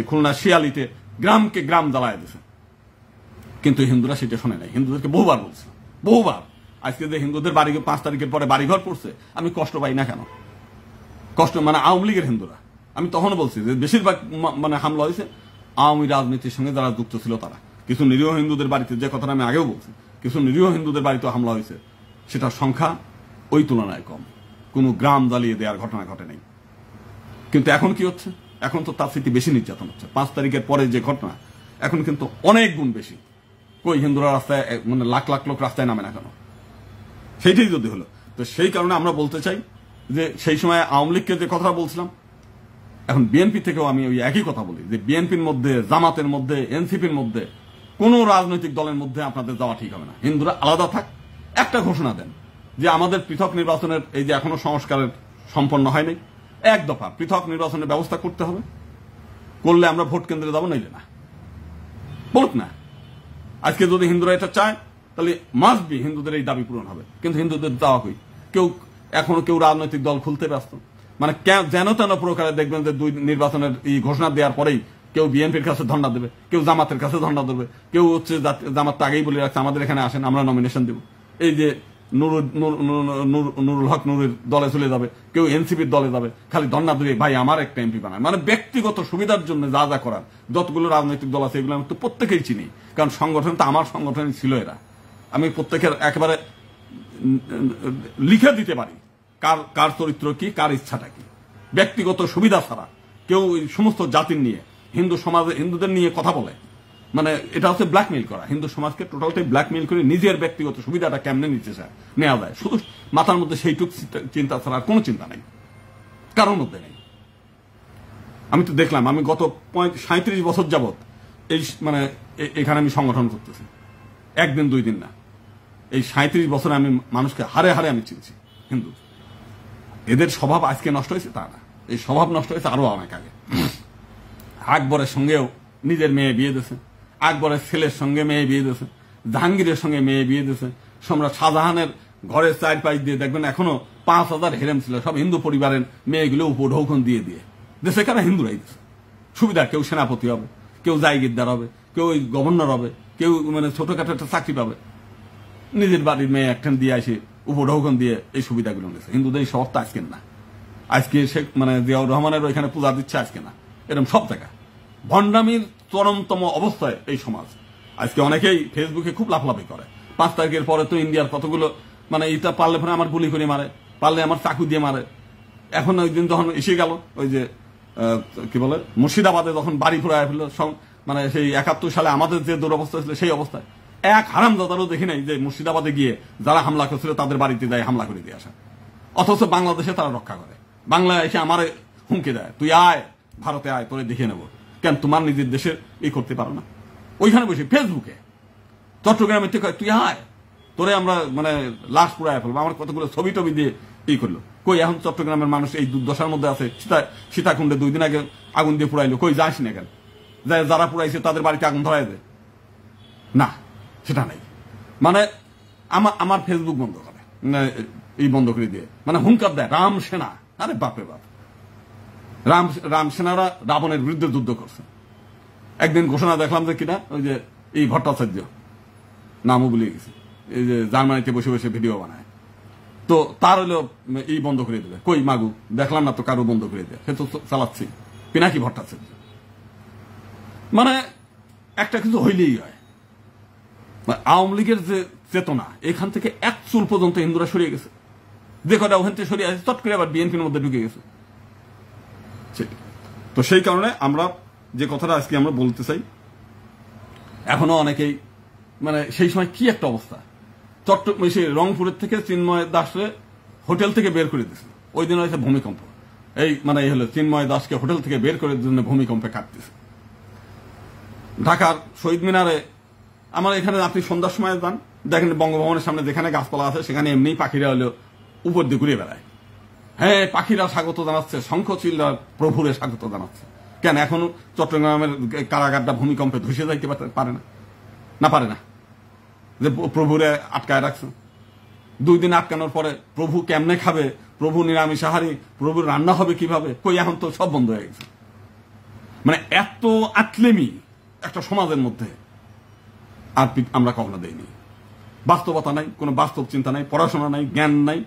খুলনা শিয়ালিতে গ্রামকে গ্রাম জ্বালায় দিছে। কিন্তু হিন্দুরা সেটা শোনে নাই। হিন্দুদেরকে বহুবার বলছে, বহুবার। আজকে যে হিন্দুদের বাড়ি 5 তারিখের পরে বাড়িঘর পড়ছে, আমি কষ্ট পাই না কেন? কষ্ট মানে আওয়ামী লীগের হিন্দুরা, আমি তখনও বলছি যে বেশিরভাগ মানে হামলা হয়েছে আওয়ামী রাজনীতির সঙ্গে যারা যুক্ত ছিল তারা। কিছু নিরীহ হিন্দুদের বাড়িতে, যে কথাটা আমি আগেও বলছি, কিছু নিরীহ হিন্দুদের বাড়িতে হামলা হয়েছে, সেটার সংখ্যা ওই তুলনায় কম। কোনো গ্রাম জ্বালিয়ে দেওয়ার ঘটনা ঘটে নাই। কিন্তু এখন কি হচ্ছে? এখন তো তার স্মৃতি বেশি নির্যাতন হচ্ছে। 5 তারিখের পরে যে ঘটনা, এখন কিন্তু অনেক গুণ বেশি। কই হিন্দুরা রাস্তায় মানে লাখ লাখ লোক রাস্তায় নামে না কেন? সেইটাই যদি হলো, তো সেই কারণে আমরা বলতে চাই যে সেই সময় আওয়ামী লীগকে যে কথাটা বলছিলাম, এখন বিএনপি থেকেও আমি ওই একই কথা বলি যে বিএনপির মধ্যে, জামাতের মধ্যে, এনসিপির মধ্যে, কোন রাজনৈতিক দলের মধ্যে আপনাদের যাওয়া ঠিক হবে না। হিন্দুরা আলাদা থাক, একটা ঘোষণা দেন যে আমাদের পৃথক নির্বাচনের, এই যে এখনো সংস্কারের সম্পন্ন হয়নি, এক দফা পৃথক নির্বাচনের ব্যবস্থা করতে হবে। করলে আমরা ভোট কেন্দ্রে যাবো, নইলে না। বলুক না। আজকে যদি হিন্দুরা এটা চায়, তাহলে মাস্ট বি হিন্দুদের এই দাবি পূরণ হবে। কিন্তু হিন্দুদের দাওয়া কই? এখনো কেউ রাজনৈতিক দল খুলতে ব্যস্ত। মানে যেন তেন প্রকারে দেখবেন যে 2 নির্বাচনের এই ঘোষণা দেওয়ার পরেই কেউ বিএনপির কাছে ধর্ণা দেবে, কেউ জামাতের কাছে ধর্ণা দেবে, কেউ হচ্ছে জামাত আগেই বলে রাখছে আমাদের এখানে আসেন, আমরা নমিনেশন দেব। এই যে নুরুল হক নুরের দলে চলে যাবে, কেউ এনসিপির দলে যাবে, খালি ধর্ণা দেবে, ভাই আমার একটা এমপি বানায়। মানে ব্যক্তিগত সুবিধার জন্য যা যা করার, যতগুলো রাজনৈতিক দল আছে এগুলো আমি তো প্রত্যেকেই চিনি, কারণ সংগঠন তো আমার সংগঠনই ছিল এরা। আমি প্রত্যেকের একেবারে লিখে দিতে পারি কার চরিত্র কি, কার ইচ্ছাটা কি। ব্যক্তিগত সুবিধা ছাড়া কেউ সমস্ত জাতির নিয়ে, হিন্দু সমাজে হিন্দুদের নিয়ে কথা বলে, মানে এটা হচ্ছে ব্ল্যাকমেইল করা। হিন্দু সমাজকে টোটালটাই ব্ল্যাকমেইল করে নিজের ব্যক্তিগত সুবিধাটা কেমনে নেওয়া যায়, শুধু মাথার মধ্যে সেইটুক চিন্তা ছাড়া কোনো চিন্তা নেই, কারোর মধ্যে নেই। আমি তো দেখলাম, আমি গত 37 বছর যাবৎ এই মানে এখানে আমি সংগঠন করতেছি, একদিন 2 দিন না। এই 37 বছরে আমি মানুষকে হারে হারে আমি চিনছি হিন্দু। এদের স্বভাব আজকে নষ্ট হয়েছে তা না, এই স্বভাব নষ্ট হয়েছে আরো অনেক আগে। আকবরের সঙ্গেও নিজের মেয়ে বিয়ে দিয়েছে, আকবরের ছেলের সঙ্গে মেয়ে বিয়ে দিয়েছে, জাহাঙ্গীরের সঙ্গে মেয়ে বিয়ে দিয়েছে, সম্রাট শাহজাহানের ঘরের 4 দিয়ে দেখবেন এখনো 5000 হেরেম ছিল, সব হিন্দু পরিবারের মেয়েগুলো উপঢৌকন দিয়ে দেশে কারা হিন্দুরাই দিচ্ছে সুবিধা। কেউ সেনাপতি হবে, কেউ জায়গিরদার হবে, কেউ গভর্নর হবে, কেউ মানে ছোটখাটো একটা চাকরি পাবে, নিজের বাড়ির মেয়ে একখান দিয়ে আসে উপঢৌকন দিয়ে এই সুবিধাগুলো নিয়েছে। হিন্দুদের এই স্বভাবটা আজকে না। আজকে শেখ মানে জিয়াউর রহমানের ওইখানে পূজা দিচ্ছে, আজকে না। এরকম সব জায়গা ভণ্ডামির চরমতম অবস্থায় এই সমাজ। আজকে অনেকেই ফেসবুকে খুব লাফলাফি করে। 5 তারিখের পরে তো ইন্ডিয়ার কতগুলো মানে এটা পারলে পরে আমার গুলি করে মারে, পারলে আমার চাকু দিয়ে মারে। এখন ওই দিন যখন এসে গেল, ওই যে কি বলে মুর্শিদাবাদে যখন বাড়ি ফুরায় ফেললো, মানে সেই 71 সালে আমাদের যে দুরবস্থা ছিল সেই অবস্থায় এক হারামজাদারও দেখি নাই যে মুর্শিদাবাদে গিয়ে যারা হামলা করছিল তাদের বাড়িতে যায় হামলা করে দিয়ে আসা। অথচ বাংলাদেশে তারা রক্ষা করে। বাংলায় এসে আমার হুমকি দেয়, তুই আয় ভারতে আয়, তোরে দেখে নেবো। কেন তোমার নিজের দেশের এই করতে পারো না? ওইখানে বসে ফেসবুকে চট্টগ্রামের থেকে তুই আয়, তোরে আমরা মানে লাশ পুরায় ফেলবো। আমার কতগুলো ছবি টবি দিয়ে এই করলো। কই এখন চট্টগ্রামের মানুষ এই দুর্দশার মধ্যে আছে। সীতাকুণ্ডে 2 দিন আগে আগুন দিয়ে পুরাইলো, কই যাস না কেন? যারা পুরাইছে তাদের বাড়িতে আগুন ধরাই দেয় না, সেটা নাই। মানে আমার ফেসবুক বন্ধ করে, এই বন্ধ করে দিয়ে মানে হুঙ্কার দেয় রাম সেনা। আরে বাপরে বাপ, রাম সেনারা রাবণের বিরুদ্ধে যুদ্ধ করছে। একদিন ঘোষণা দেখলাম যে কিনা ওই যে এই ভট্টাচার্য, নামও ভুলে গেছে, এই যে জার্মানিতে বসে বসে ভিডিও বানায়, তো তার হলো এই বন্ধ করে দেবে। কই মাগু দেখলাম না তো কারো বন্ধ করে দেয়, সে তো চালাচ্ছি পিনাকি ভট্টাচার্য। মানে একটা কিছু হইলেই হয়। আওয়ামী লীগের যে চেতনা, এখান থেকে 1 চুল পর্যন্ত হিন্দুরা সরিয়ে গেছে। যে কটা ওখান থেকে সরিয়ে আছে চট করে আবার বিএনপির মধ্যে ঢুকে গেছে। তো সেই কারণে আমরা যে কথাটা আজকে আমরা বলতে চাই, এখনো অনেকেই মানে সেই সময় কি একটা অবস্থা, রংপুরের থেকে চিন্ময় দাসরে হোটেল থেকে বের করে দিয়েছিল, ওই দিন হয়েছে ভূমিকম্প, এই মানে এই হলো চিন্ময় দাসকে হোটেল থেকে বের করে জন্য ভূমিকম্পে কাটতেছে। ঢাকার শহীদ মিনারে আমার এখানে আপনি সন্ধ্যার সময় যান, দেখেন বঙ্গভবনের সামনে যেখানে গাছপালা আছে সেখানে এমনি পাখিরা হলো উপর দিয়ে ঘুরে বেড়ায়। হ্যাঁ, পাখিরা স্বাগত জানাচ্ছে, শঙ্খচিল্লা প্রভুরে স্বাগত জানাচ্ছে। কেন এখনো চট্টগ্রামের কারাগারটা ভূমিকম্পে ধসে যাইতে পারে না? না পারে না, যে প্রভুরে আটকায় রাখছে। 2 দিন আটকানোর পরে প্রভু কেমনে খাবে, প্রভু নিরামিষাহারী, প্রভুর রান্না হবে কিভাবে, কই এখন তো সব বন্ধ হয়ে গেছে। মানে এত আতলেমি একটা সমাজের মধ্যে আর আমরা কখনো দেইনি। বাস্তবতা নাই, কোনো বাস্তব চিন্তা নাই, পড়াশোনা নাই, জ্ঞান নাই,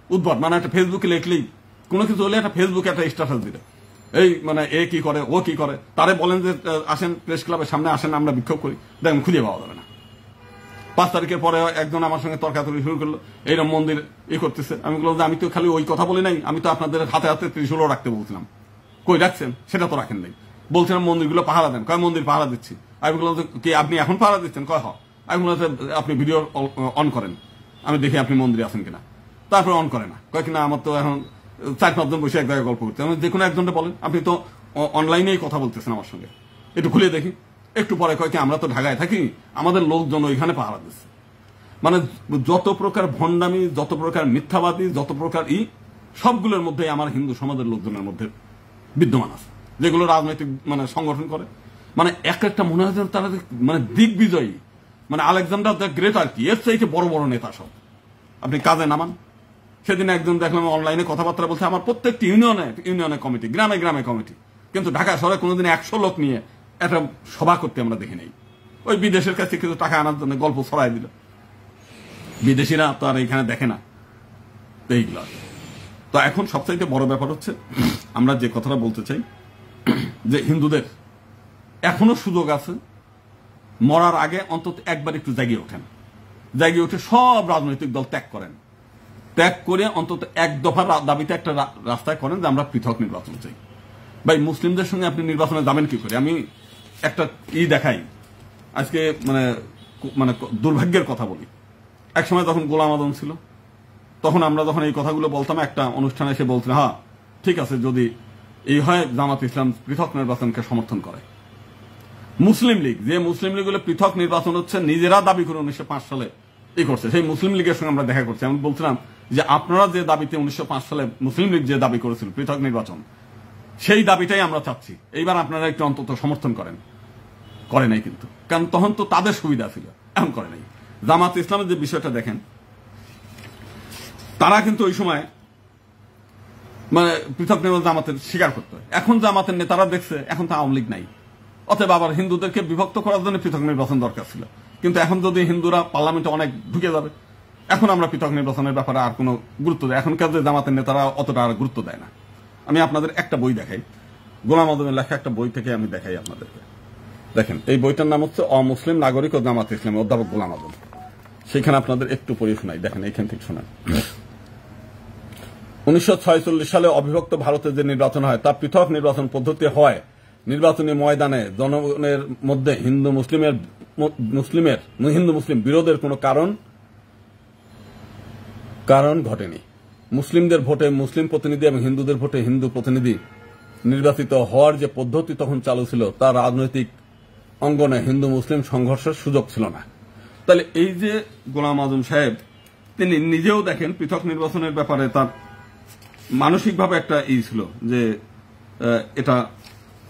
উদ্ভট। মানে একটা ফেসবুকে লিখলেই কোনো কিছু হলে একটা ফেসবুকে একটা স্ট্যাটাস দিলে এই মানে এ কি করে, ও কি করে, তারে বলেন যে আসেন প্রেস ক্লাবের সামনে আসেন, আমরা বিক্ষোভ করি, দেখেন খুঁজে পাওয়া যাবে না। 5 তারিখের পরে একজন আমার সঙ্গে তর্কাতর্কি শুরু করলো, এইরকম মন্দির করতেছে। আমি বললাম যে আমি তো খালি ওই কথা বলি নাই, আমি তো আপনাদের হাতে হাতে ত্রিশূলও রাখতে বলছিলাম, কই রাখছেন? সেটা তো রাখেন নাই। বলছিলাম মন্দিরগুলো পাহারা দেন, কয় মন্দির পাহারা দিচ্ছি। আমি বললাম কি আপনি এখন পাহারা দিচ্ছেন? কয় হ। আমি বললাম আপনি ভিডিও অন করেন, আমি দেখি আপনি মন্দিরে আছেন কিনা। তারপরে অন করে না, কয় কিনা আমার তো এখন 4-5 জন বসে এক জায়গায় গল্প করতে, যে কোনো একজনটা বলেন আপনি তো অনলাইনেই কথা বলতেছেন আমার সঙ্গে, একটু খুলে দেখি। একটু পরে কয় কি আমরা তো ঢাকায় থাকি, আমাদের লোকজন ওইখানে পাহারা দিচ্ছে। মানে যত প্রকার ভণ্ডামি, যত প্রকার মিথ্যাবাদী, যত প্রকার সবগুলোর মধ্যে আমার হিন্দু সমাজের লোকজনের মধ্যে বিদ্যমান আছে, যেগুলো রাজনৈতিক মানে সংগঠন করে। মানে এক একটা মনে হয় তারা মানে দিগ্বিজয়ী, মানে আলেকজান্ডার দ্য গ্রেট আর কি, এর চাইতে বড় বড় নেতা সব। আপনি কাজে নামান। সেদিন একজন দেখলাম অনলাইনে কথাবার্তা বলছে, আমার প্রত্যেকটি ইউনিয়নে কমিটি, গ্রামে গ্রামে কমিটি, কিন্তু ঢাকা শহরে কোনোদিন 100 লোক নিয়ে একটা সভা করতে আমরা দেখি নাই। ওই বিদেশের কাছে কিছু টাকা আনার জন্য গল্প ছড়াই দিল। বিদেশিরা তো আর এখানে দেখে না এইগুলো। তো এখন সবচাইতে বড় ব্যাপার হচ্ছে, আমরা যে কথাটা বলতে চাই যে হিন্দুদের এখনো সুযোগ আছে, মরার আগে অন্তত একবার একটু জাগিয়ে ওঠেন, জাগিয়ে উঠে সব রাজনৈতিক দল ত্যাগ করেন, ত্যাগ করে অন্তত এক দফার দাবিতে একটা রাস্তায় করেন যে আমরা পৃথক নির্বাচন চাই। ভাই, মুসলিমদের সঙ্গে আপনি নির্বাচনে যাবেন কি করে? আমি একটা দেখাই আজকে, মানে মানে দুর্ভাগ্যের কথা বলি। এক সময় যখন গোলাম আজম ছিল, তখন আমরা যখন এই কথাগুলো বলতাম, একটা অনুষ্ঠানে এসে বলছিলাম হ্যাঁ ঠিক আছে, যদি এই হয় জামাত ইসলাম পৃথক নির্বাচনকে সমর্থন করে। মুসলিম লীগ, যে মুসলিম লীগ গুলো পৃথক নির্বাচন হচ্ছে নিজেরা দাবি করে 1905 সালে করছে, সেই মুসলিম লীগের সঙ্গে আমরা দেখা করছি। আমি বলছিলাম যে আপনারা যে দাবিতে 1905 সালে মুসলিম লীগ যে দাবি করেছিল পৃথক নির্বাচন, সেই দাবিটাই আমরা চাচ্ছি, এইবার আপনারা একটু অন্তত সমর্থন করেন। করে নাই কিন্তু, কারণ তখন তো তাদের সুবিধা ছিল, এখন করে নাই। জামাত ইসলামের যে বিষয়টা দেখেন, তারা কিন্তু ওই সময় মানে পৃথক নির্বাচন জামাতের স্বীকার করতে হয়। এখন জামাতের নেতারা দেখছে এখন তো আওয়ামী লীগ নাই, অতএব আবার হিন্দুদেরকে বিভক্ত করার জন্য পৃথক নির্বাচন দরকার ছিল। কিন্তু এখন যদি হিন্দুরা পার্লামেন্টে অনেক ঢুকে যাবে, এখন আমরা পৃথক নির্বাচনের ব্যাপারে আর কোনো গুরুত্ব দেয়, এখনকার যে জামাতের নেতারা অতটা আর গুরুত্ব দেয় না। আমি আপনাদের একটা বই দেখাই, গোলাম আজমের লেখা একটা বই থেকে আমি দেখাই আপনাদেরকে। দেখেন, এই বইটার নাম হচ্ছে অমুসলিম নাগরিক ও জামাত ইসলামী, অধ্যাপক গোলাম আজম। সেখানে আপনাদের একটু পড়ে শোনাই, দেখেন এইখান থেকে শোনান। 1946 সালে অবিভক্ত ভারতে যে নির্বাচন হয় তা পৃথক নির্বাচন পদ্ধতি হয়। নির্বাচনী ময়দানে জনগণের মধ্যে হিন্দু মুসলিম বিরোধের কোনো কারণ ঘটেনি। মুসলিমদের ভোটে মুসলিম প্রতিনিধি এবং হিন্দুদের ভোটে হিন্দু প্রতিনিধি নির্বাচিত হওয়ার যে পদ্ধতি তখন চালু ছিল, তা রাজনৈতিক অঙ্গনে হিন্দু মুসলিম সংঘর্ষের সুযোগ ছিল না। তাহলে এই যে গোলাম আজম সাহেব, তিনি নিজেও দেখেন পৃথক নির্বাচনের ব্যাপারে তার মানসিকভাবে একটা ছিল যে এটা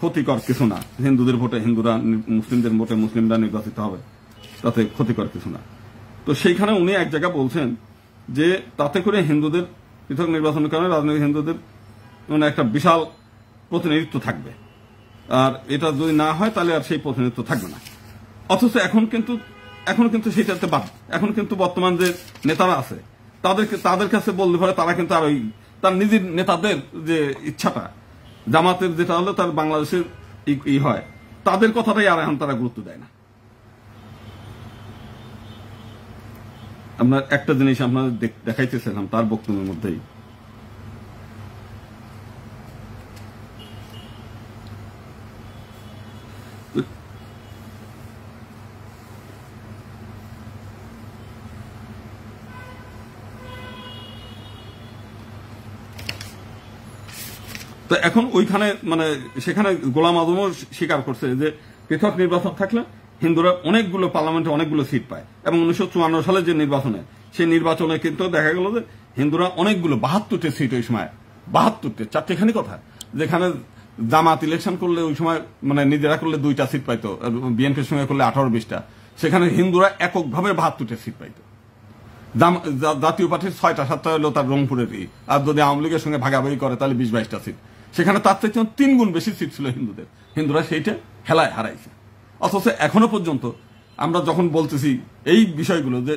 ক্ষতিকর কিছু না, হিন্দুদের ভোটে হিন্দুরা, মুসলিমদের ভোটে মুসলিমরা নির্বাচিত হবে, তাতে ক্ষতিকর কিছু না। তো সেইখানে উনি এক জায়গা বলছেন যে তাতে করে হিন্দুদের পৃথক নির্বাচনের কারণে রাজনৈতিক হিন্দুদের মানে একটা বিশাল প্রতিনিধিত্ব থাকবে, আর এটা যদি না হয় তাহলে আর সেই প্রতিনিধিত্ব থাকবে না। অথচ এখন কিন্তু সেটাতে বাদ। এখন কিন্তু বর্তমান যে নেতারা আছে তাদের কাছে বলতে পারে, তারা কিন্তু আর ওই তার নিজের নেতাদের যে ইচ্ছাটা, জামাতের যেটা হলো তার বাংলাদেশের হয়, তাদের কথাটাই আর এখন তারা গুরুত্ব দেয় না। আপনার একটা জিনিস আপনাদের দেখাইতেছিলাম তার বক্তব্যের মধ্যেই, তো এখন ওইখানে মানে সেখানে গোলাম আজমও স্বীকার করছে যে পৃথক নির্বাচন থাকলে হিন্দুরা অনেকগুলো পার্লামেন্টে অনেকগুলো সিট পায়, এবং 1954 সালে যে নির্বাচনে সেই নির্বাচনে কিন্তু দেখা গেল যে হিন্দুরা অনেকগুলো 72টি সিট ওই সময় 72টি, চারটেখানি কথা, যেখানে জামাত ইলেকশন করলে ওই সময় মানে নিজেরা করলে 2টা সিট পাইতো, বিএনপির সঙ্গে করলে 18-20টা, সেখানে হিন্দুরা এককভাবে 72টি সিট পাইতো। জাতীয় পার্টির 6টা-7টা হলো তার রংপুরেরই, আর যদি আওয়ামী লীগের সঙ্গে ভাগাভাগি করে তাহলে 20-22টা সিট, সেখানে তার থেকে 3 গুণ বেশি সিট ছিল হিন্দুদের, হিন্দুরা সেইটা হেলায় হারাইছে। অথচ এখনো পর্যন্ত আমরা যখন বলতেছি এই বিষয়গুলো যে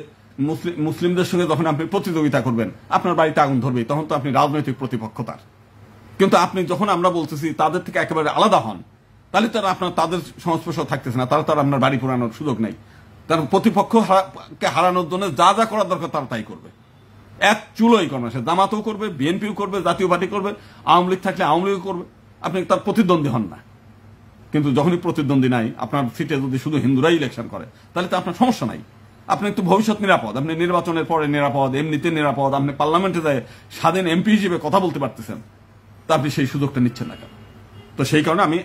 মুসলিমদের সঙ্গে যখন আপনি প্রতিযোগিতা করবেন আপনার বাড়িতে আগুন ধরবে, তখন তো আপনি রাজনৈতিক প্রতিপক্ষ তার। কিন্তু আপনি যখন আমরা বলতেছি তাদের থেকে একেবারে আলাদা হন, তাহলে তারা আপনার তাদের সংস্পর্শ থাকতেছে না, তারা তার আপনার বাড়ি পোড়ানোর সুযোগ নেই। তার প্রতিপক্ষকে হারানোর জন্য যা যা করার দরকার তারা তাই করবে, এক চুলোই করবে, সে জামাতও করবে, বিএনপিও করবে, জাতীয় পার্টি করবে, আওয়ামী লীগ থাকলে আওয়ামী লীগও করবে, আপনি তার প্রতিদ্বন্দ্বী হন না। কিন্তু যখনই প্রতিদ্বন্দ্বী নাই, আপনার সিটে যদি শুধু হিন্দুরাই ইলেকশন করে তাহলে তো আপনার সমস্যা নাই, আপনি একটু ভবিষ্যৎ নিরাপদ, আপনি নির্বাচনের পরে নিরাপদ, এমনিতে নিরাপদ, আপনি পার্লামেন্টে যায় স্বাধীন এমপি হিসেবে কথা বলতে পারতেছেন, তা আপনি সেই সুযোগটা নিচ্ছেন না কেন? তো সেই কারণে আমি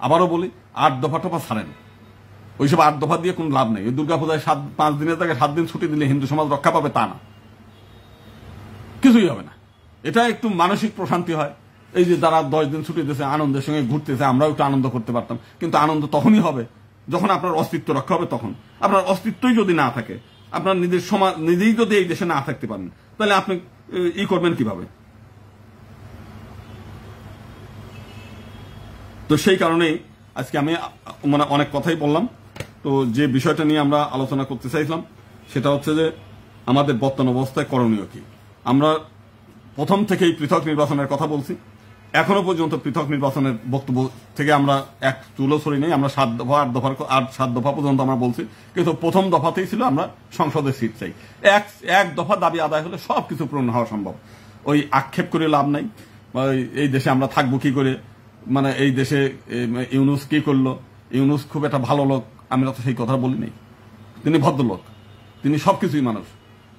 আবারও বলি, 8 দফা টফা ছাড়েন, ওইসব 8 দফা দিয়ে কোনো লাভ নেই। ওই দুর্গাপূজায় 5 দিনের জায়গায় 7 দিন ছুটি দিলে হিন্দু সমাজ রক্ষা পাবে তা না, কিছুই হবে না। এটা একটু মানসিক প্রশান্তি হয়, এই যে যারা 10 দিন ছুটি দিয়েছে আনন্দের সঙ্গে ঘুরতেছে, আমরাও একটু আনন্দ করতে পারতাম, কিন্তু আনন্দ তখনই হবে যখন আপনার অস্তিত্ব রক্ষা হবে। তখন আপনার অস্তিত্বই যদি না থাকে, আপনার নিজের সমাজ নিজেই যদি এই দেশে না থাকতে পারেন, তাহলে আপনি ই করবেন কিভাবে? তো সেই কারণেই আজকে আমি মানে অনেক কথাই বললাম। তো যে বিষয়টা নিয়ে আমরা আলোচনা করতে চাইছিলাম সেটা হচ্ছে যে আমাদের বর্তমান অবস্থায় করণীয় কি। আমরা প্রথম থেকেই পৃথক নির্বাচনের কথা বলছি, এখনো পর্যন্ত পৃথক নির্বাচনের বক্তব্য থেকে আমরা এক চুলো সরি নেই। আমরা 7 দফা 8 দফা পর্যন্ত আমরা বলছি, কিন্তু প্রথম দফাতেই ছিল আমরা সংসদের সিট চাই। এক দফা দাবি আদায় হলে সবকিছু পূরণ হওয়া সম্ভব। ওই আক্ষেপ করে লাভ নাই, এই দেশে আমরা থাকবো কি করে, মানে এই দেশে ইউনুস কি করলো, ইউনুস খুব একটা ভালো লোক, আমরা তো সেই কথা বলি নাই। তিনি ভদ্রলোক, তিনি সবকিছুই মানুষ,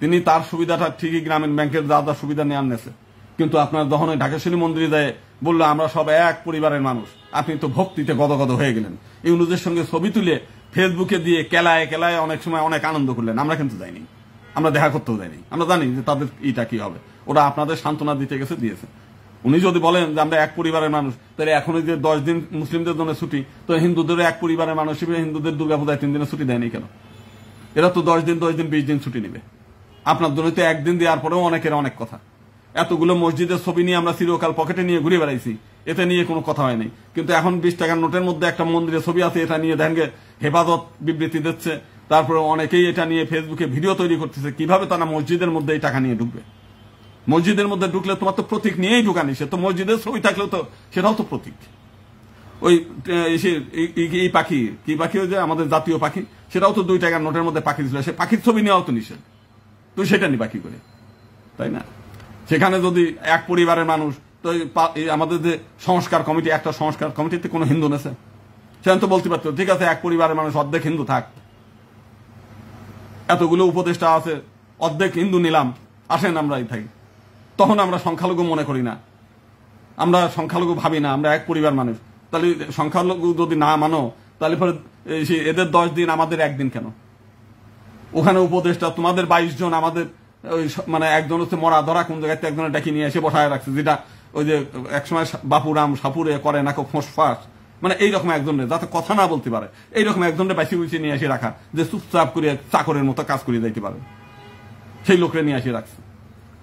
তিনি তার সুবিধাটা ঠিকই গ্রামীণ ব্যাংকের যা যা সুবিধা নিয়ে আনেছে। কিন্তু আপনার যখন ওই ঢাকেশ্বরী মন্দিরে যায় বললো আমরা সব এক পরিবারের মানুষ, আপনি তো ভক্তিতে গদগদ হয়ে গেলেন। ইউনুসের সঙ্গে ছবি তুলে ফেসবুকে দিয়ে কেলায় কেলায় অনেক সময় অনেক আনন্দ করলেন। আমরা কিন্তু যাইনি, আমরা দেখা করতেও যাইনি, আমরা জানি যে তাদের ইটা কি হবে। ওরা আপনাদের সান্ত্বনা দিতে গেছে, দিয়েছে। উনি যদি বলেন যে আমরা এক পরিবারের মানুষ, তাহলে এখন যে 10 দিন মুসলিমদের জন্য ছুটি, তো হিন্দুদেরও এক পরিবারের মানুষ হিসেবে হিন্দুদের দুর্গাপূজায় 3 দিনের ছুটি দেয়নি কেন? এরা তো 10 দিন 20 দিন ছুটি নেবে। আপনার জন্য তো 1 দিন দেওয়ার পরেও অনেকের অনেক কথা। এতগুলো মসজিদের ছবি নিয়ে আমরা চিরকাল পকেটে নিয়ে ঘুরে বেড়াইছি, এতে নিয়ে কোনো কথা হয় নাই। কিন্তু এখন 20 টাকার নোটের মধ্যে একটা মন্দিরের ছবি আছে, এটা নিয়ে দেখেন হেফাজত বিবৃতি দিচ্ছে। তারপরে অনেকেই এটা নিয়ে ফেসবুকে ভিডিও তৈরি করতেছে, কিভাবে তারা মসজিদের মধ্যে এই টাকা নিয়ে ঢুকবে। মসজিদের মধ্যে ঢুকলে তোমার তো প্রতীক নিয়েই ঢুকানি, সে তো মসজিদের ছবি থাকলেও তো সেটাও তো প্রতীক। ওই এই পাখি কি পাখি, ওই যে আমাদের জাতীয় পাখি, সেটাও তো 2 টাকার নোটের মধ্যে পাখি ছিল, সে পাখির ছবি নেওয়াও তো নিষেধ, তুই সেটা নি পাখি করে, তাই না? সেখানে যদি এক পরিবারের মানুষ, তো আমাদের যে সংস্কার কমিটি, একটা সংস্কার কমিটিতে কোনো হিন্দু নেছে, সেখানে তো বলতে পারতো ঠিক আছে এক পরিবারের মানুষ অর্ধেক হিন্দু থাক, এতগুলো উপদেষ্টা আছে অর্ধেক হিন্দু নিলাম, আসেন আমরা এই থাকি। তখন আমরা সংখ্যালঘু মনে করি না, আমরা সংখ্যালঘু ভাবি না, আমরা এক পরিবার মানুষ। তাহলে সংখ্যালঘু যদি না মানো, তাহলে পরে এদের 10 দিন আমাদের 1 দিন কেন? ওখানে উপদেষ্টা তোমাদের 22 জন, আমাদের ওই মানে একজন হচ্ছে মরা ধরা কোন জায়গায় একজনের ডাকি নিয়ে এসে বসায় রাখছে, যেটা ওই যে একসময় বাপুরাম সাপুরে করে না ফোঁসফাস, মানে এইরকম একজনের যাতে কথা না বলতে পারে, এইরকম একজনের বাইসি বুঝিয়ে নিয়ে এসে রাখা, যে চুপচাপ করে চাকরের মতো কাজ করে যাইতে পারে, সেই লোকরে নিয়ে এসে রাখছে।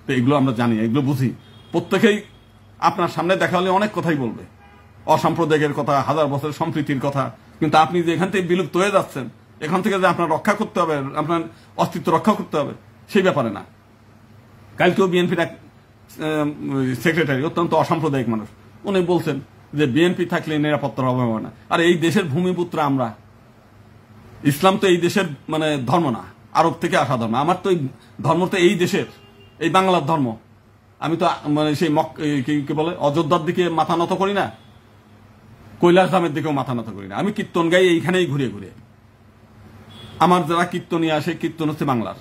তো এগুলো আমরা জানি, এগুলো বুঝি। প্রত্যেকেই আপনার সামনে দেখা হলে অনেক কথাই বলবে, অসাম্প্রদায়িকের কথা, 1000 বছরের সম্প্রীতির কথা। কিন্তু আপনি যে এখান থেকে বিলুপ্ত হয়ে যাচ্ছেন, এখান থেকে যে আপনার রক্ষা করতে হবে, আপনার অস্তিত্ব রক্ষা করতে হবে, সেই ব্যাপারে না। কালকেও বিএনপির এক সেক্রেটারি অত্যন্ত অসাম্প্রদায়িক মানুষ, উনি বলছেন যে বিএনপি থাকলে নিরাপত্তার অভাব হয় না। আর এই দেশের ভূমিপুত্র আমরা, ইসলাম তো এই দেশের মানে ধর্ম না, আরব থেকে আসা ধর্ম। আমার তো এই ধর্ম তো এই দেশের, এই বাংলার ধর্ম। আমি তো মানে সেই কি বলে অযোধ্যার দিকে মাথা নত করি না, কৈলাস ধামের দিকেও মাথা নত করি না। আমি কীর্তন গাই এইখানেই ঘুরে ঘুরে। আমার যারা কীর্তনিয়া, সেই কীর্তন হচ্ছে বাংলার।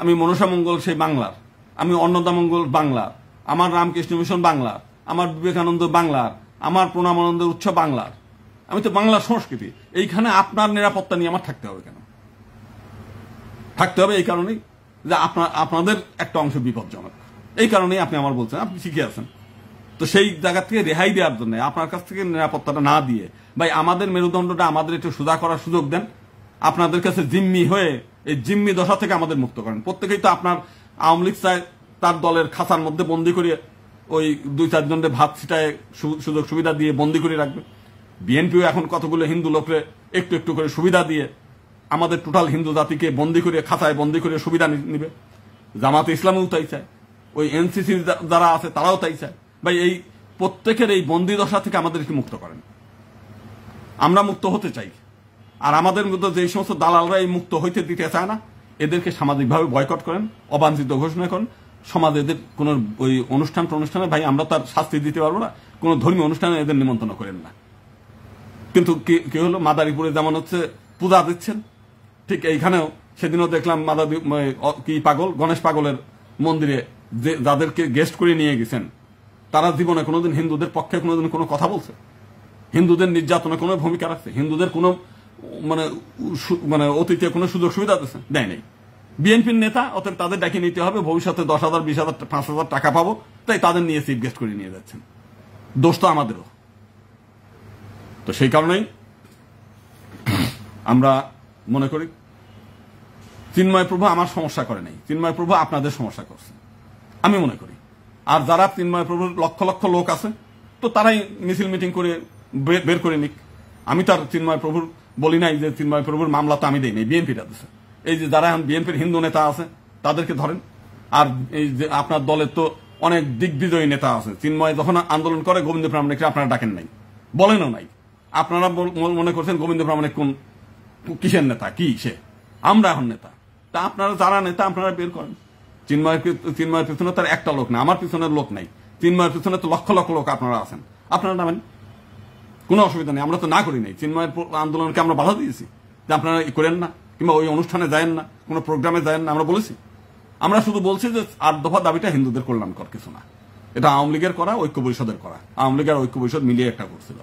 আমি মনসা মঙ্গল সেই বাংলার, আমি অন্নদামঙ্গল বাংলার, আমার রামকৃষ্ণ মিশন বাংলার, আমার বিবেকানন্দ বাংলার, আমার প্রণামানন্দের উৎস বাংলার, আমি তো বাংলার সংস্কৃতি। এইখানে আপনার নিরাপত্তা নিয়ে আমার থাকতে হবে কেন? থাকতে হবে এই কারণেই যে আপনাদের একটা অংশ বিপজ্জনক। এই কারণেই আপনি আমার বলছেন আপনি শিখে আছেন। তো সেই জায়গা থেকে রেহাই দেওয়ার জন্য আপনার কাছ থেকে নিরাপত্তাটা না দিয়ে, ভাই আমাদের মেরুদণ্ডটা আমাদের একটু সোজা করার সুযোগ দেন। আপনাদের কাছে জিম্মি হয়ে এই জিম্মি দশা থেকে আমাদের মুক্ত করেন। প্রত্যেকেই তো আপনার আওয়ামী লীগ চায় তার দলের খাঁচার মধ্যে বন্দি করিয়ে ওই 2-4 জনের ভাত ছিটায় সুযোগ সুবিধা দিয়ে বন্দি করে রাখবে। বিএনপিও এখন কতগুলো হিন্দু লোকরে একটু একটু করে সুবিধা দিয়ে আমাদের টোটাল হিন্দু জাতিকে বন্দি করে খাঁচায় বন্দি করে সুবিধা নিবে। জামাতে ইসলামও তাই চায়, ওই এনসিসি যারা আছে তারাও তাই চায়। ভাই এই প্রত্যেকের এই বন্দি দশা থেকে আমাদেরকে মুক্ত করেন। আমরা মুক্ত হতে চাই। আর আমাদের মধ্যে যে সমস্ত দালালরা এই মুক্ত হইতে দিতে চায় না, এদেরকে সামাজিকভাবে বয়কট করেন, অবাঞ্ছিত ঘোষণা করেন। সমাজে এদের কোন ওই অনুষ্ঠানে ভাই আমরা তার শাস্তি দিতে পারবো না, কোন ধর্মীয় অনুষ্ঠানে এদের নিমন্ত্রণ করেন না। কিন্তু কি হলো, মাদারীপুরে যেমন হচ্ছে পূজা দিচ্ছেন, ঠিক এইখানেও সেদিনও দেখলাম কি পাগল, গণেশ পাগলের মন্দিরে যাদেরকে গেস্ট করে নিয়ে গেছেন তারা জীবনে কোনোদিন হিন্দুদের পক্ষে কোনোদিন কোনো কথা বলছে? হিন্দুদের নির্যাতনে কোনো ভূমিকা রাখছে? হিন্দুদের কোনো মানে অতীতে কোনো সুযোগ সুবিধা দিচ্ছে? দেয় নাই। বিএনপির নেতা, অতএব তাদের ডাকি নিতে হবে, ভবিষ্যতে 10,000, 20,000, 5,000 টাকা পাবো, তাই তাদের নিয়ে চিফ গেস্ট করে নিয়ে যাচ্ছেন। দোষ তো আমাদেরও। তো সেই কারণেই আমরা মনে করি চিন্ময় প্রভু আমার সমস্যা করে নাই, চিন্ময় প্রভু আপনাদের সমস্যা করছে আমি মনে করি। আর যারা চিন্ময় প্রভুর লক্ষ লক্ষ লোক আছে, তো তারাই মিছিল মিটিং করে বের করে নিক। আমি তার চিন্ময় প্রভুর বলি নাই যে চিন্ময় প্রভুর মামলা তো আমি দেই নাই, বিএনপিটা দিচ্ছে। এই যে যারা বিএনপির হিন্দু নেতা আছে তাদেরকে ধরেন। আর এই যে আপনার দলের তো অনেক দিগ্বিজয়ী নেতা আছে, চিন্ময় যখন আন্দোলন করে গোবিন্দ প্রামাণিককে আপনারা ডাকেন নাই, বলেনও নাই। আপনারা মনে করছেন গোবিন্দ প্রামাণিক কোন কিসের নেতা, কি সে? আমরা এখন নেতা। তা আপনারা যারা নেতা আপনারা বের করেন। চিন্ময়ের পিছনে তার একটা লোক না, আমার পিছনের লোক নাই। চিন্ময়ের পিছনে তো লক্ষ লক্ষ লোক আপনারা আছেন, আপনারা নামেন, কোনো অসুবিধা নেই। আমরা তো না করি নাই, চিন্ময়ের আন্দোলনকে আমরা বাধা দিয়েছি যে আপনারা করেন না, কিংবা ওই অনুষ্ঠানে যায়েন না, কোনো প্রোগ্রামে যায়েন না, আমরা বলেছি? আমরা শুধু বলছি যে 8 দফা দাবিটা হিন্দুদের কল্যাণকর কিছু না, এটা আওয়ামী লীগের করা, ঐক্য পরিষদের করা। আওয়ামী লীগের ঐক্য পরিষদ মিলিয়ে একটা করছিল।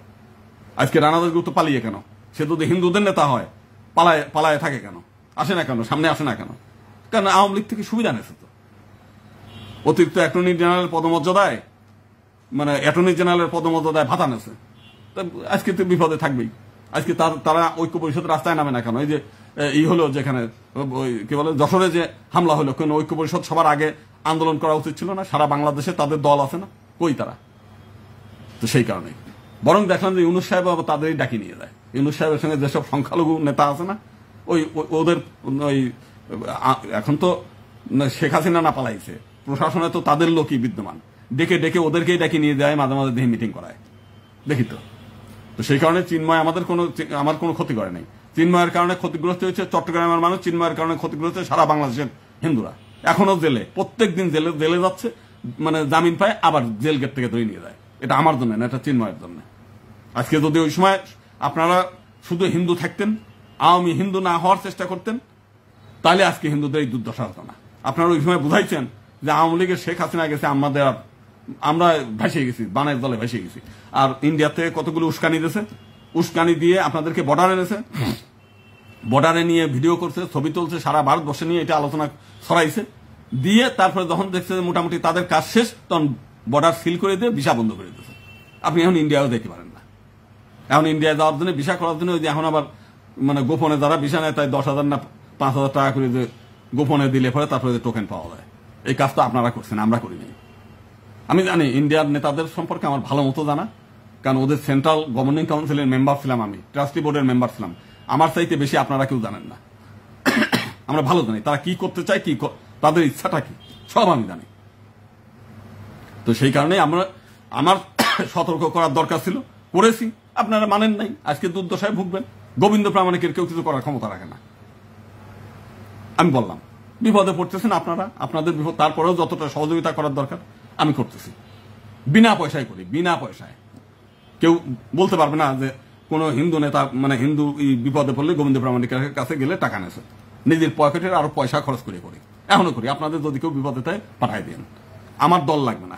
আজকে রানা দাসগুপ্ত পালিয়ে কেন? সে যদি হিন্দুদের নেতা হয় পালায় থাকে কেন? আসে না কেন? সামনে আসে না কেন? কারণ আওয়ামী লীগ থেকে সুবিধা নিয়েছে তো। অতিরিক্ত অ্যাটর্নি জেনারেল পদমর্যাদায়, মানে অ্যাটর্নি জেনারেলের পদমর্যাদায় ভাতা নেছে। আজকে তো বিপদে থাকবেই। আজকে তারা ঐক্য পরিষদের রাস্তায় নামে না কেন? এই যে হলো যেখানে কি বলে যশোরে যে হামলা হলো, কোন ঐক্য পরিষদ সবার আগে আন্দোলন করা উচিত ছিল না? সারা বাংলাদেশে তাদের দল আছে না, কই তারা? তো সেই কারণে বরং দেখলাম যে ইউনূস সাহেব তাদেরই ডাকি নিয়ে যায়। ইউনূস সাহেবের সঙ্গে যেসব সংখ্যালঘু নেতা আছে না, ওদের ওই এখন তো শেখ হাসিনা না পালাইছে, প্রশাসনে তো তাদের লোকই বিদ্যমান, ডেকে ডেকে ওদেরকেই ডাকি নিয়ে যায়, মাঝে মাঝে দেহে মিটিং করায়, দেখি তো। তো সেই কারণে চিন্ময় আমার কোনো ক্ষতি করে নাই। চিন্ময়ের কারণে ক্ষতিগ্রস্ত হয়েছে চট্টগ্রামের মানুষ, চিন্ময়ের কারণে ক্ষতিগ্রস্ত হয়েছে সারা বাংলাদেশের হিন্দুরা। এখনো জেলে, প্রত্যেক দিন জেলে যাচ্ছে, মানে জামিন পায় আবার জেল গেট থেকে ধরে নিয়ে যায়। এটা আমার জন্য না, এটা চিন্ময়ের জন্য। আজকে যদি ওই সময় আপনারা শুধু হিন্দু থাকতেন, আওয়ামী হিন্দু না হওয়ার চেষ্টা করতেন, তাহলে আজকে হিন্দুদের এই দুর্দশা হতো না। আপনারা ওই সময় বুঝাইছেন যে আওয়ামী লীগের শেখ হাসিনা গেছে, আমরা ভেসে গেছি, বানের দলে ভেসে গেছি। আর ইন্ডিয়া থেকে কতগুলো উস্কানি দিয়েছে, উস্কানি দিয়ে আপনাদেরকে বর্ডারে এনেছে, বর্ডারে নিয়ে ভিডিও করছে, ছবি তুলছে, সারা ভারতবর্ষে নিয়ে এটা আলোচনা ছড়াইছে, দিয়ে তারপরে যখন দেখছে মোটামুটি তাদের কাজ শেষ, তখন বর্ডার সিল করে দিয়ে ভিসা বন্ধ করে দিয়েছে। আপনি এখন ইন্ডিয়াও যেতে পারেন না। এখন ইন্ডিয়ায় যাওয়ার জন্য, ভিসা করার জন্য, ওই যে এখন আবার মানে গোপনে যারা ভিসা নেয় তাই 10,000 না 5,000 টাকা করে যে গোপনে দিলে পরে তারপরে টোকেন পাওয়া যায়। এই কাজ তো আপনারা করছেন, আমরা করি নাই। আমি জানি ইন্ডিয়ার নেতাদের সম্পর্কে আমার ভালো মতো জানা, কারণ ওদের সেন্ট্রাল গভর্নিং কাউন্সিলের মেম্বার ছিলাম, আমি ট্রাস্টি বোর্ডের মেম্বার ছিলাম। আমার চাইতে বেশি আপনারা কেউ জানেন না। আমরা ভালো জানি তারা কি করতে চায়, কি তাদের ইচ্ছাটা কি, সব আমি জানি। তো সেই কারণে আমার সতর্ক করার দরকার ছিল, করেছি, আপনারা মানেন নাই, আজকে দুর্দশায় ভুগবেন। গোবিন্দ প্রামাণিকের কেউ কিছু করার ক্ষমতা রাখে না। আমি বললাম বিপদে পড়তেছেন আপনারা, আপনাদের বিপদ, তারপরেও যতটা সহযোগিতা করার দরকার আমি করতেছি, বিনা পয়সায় করি, বিনা পয়সায়। কেউ বলতে পারবে না যে কোন হিন্দু নেতা, মানে হিন্দু বিপদে পড়লে গোবিন্দ প্রামাণিকের কাছে গেলে টাকা নেছে। নিজের পকেটের আরো পয়সা খরচ করে করি, এখনো করি। আপনাদের যদি কেউ বিপদে থাকে পাঠাই দিন, আমার দল লাগবে না।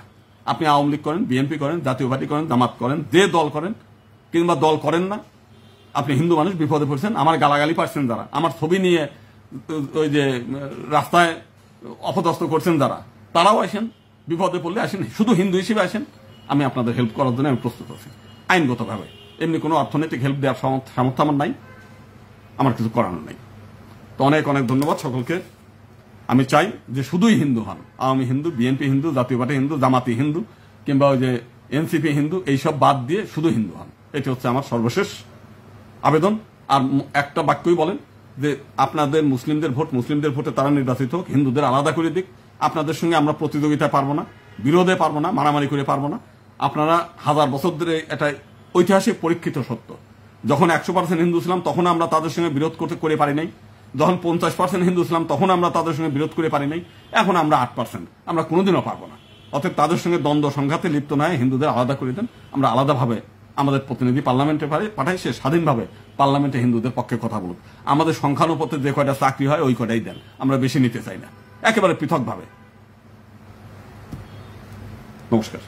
আপনি আওয়ামী লীগ করেন, বিএনপি করেন, জাতীয় পার্টি করেন, জামাত করেন, যে দল করেন কিংবা দল করেন না, আপনি হিন্দু মানুষ বিপদে পড়ছেন। আমার গালাগালি পাচ্ছেন যারা, আমার ছবি নিয়ে ওই যে রাস্তায় অপদস্থ করছেন যারা, তারাও আসেন, বিপদে পড়লে আসেন, শুধু হিন্দু হিসেবে আসেন, আমি আপনাদের হেল্প করার জন্য আমি প্রস্তুত আছি আইনগতভাবে। এমনি কোনো অর্থনৈতিক হেল্প দেওয়ার সামর্থ্য আমার নাই, আমার কিছু করানোর নাই। তো অনেক অনেক ধন্যবাদ সকলকে। আমি চাই যে শুধুই হিন্দু হন, আওয়ামী হিন্দু, বিএনপি হিন্দু, জাতীয় পার্টি হিন্দু, জামাতি হিন্দু কিংবা ওই যে এনসিপি হিন্দু, এইসব বাদ দিয়ে শুধু হিন্দু হন। এটি হচ্ছে আমার সর্বশেষ আবেদন। আর একটা বাক্যই বলেন যে আপনাদের মুসলিমদের ভোট, মুসলিমদের ভোটে তারা নির্বাচিত হোক, হিন্দুদের আলাদা করে দিক। আপনাদের সঙ্গে আমরা প্রতিযোগিতা পারবো না, বিরোধে পারবো না, মারামারি করে পারবো না। আপনারা হাজার বছর ধরে এটা ঐতিহাসিক পরীক্ষিত সত্য, যখন 100% হিন্দু ছিলাম তখন আমরা তাদের সঙ্গে বিরোধ করে পারি নাই, যখন 50% হিন্দু ছিলাম তখন আমরা তাদের সঙ্গে বিরোধ করে পারি নাই, এখন আমরা 8%, আমরা কোনোদিনও পারবো না। অতএব তাদের সঙ্গে দ্বন্দ্ব সংঘাতে লিপ্ত নয়, হিন্দুদের আলাদা করে দেন। আমরা আলাদাভাবে আমাদের প্রতিনিধি পার্লামেন্টে পাঠাই, সে স্বাধীনভাবে পার্লামেন্টে হিন্দুদের পক্ষে কথা বলুক। আমাদের সংখ্যানুপাতে যে কয়টা চাকরি হয় ওই কয়টাই দেন, আমরা বেশি নিতে চাই না, একেবারে পৃথকভাবে। নমস্কার।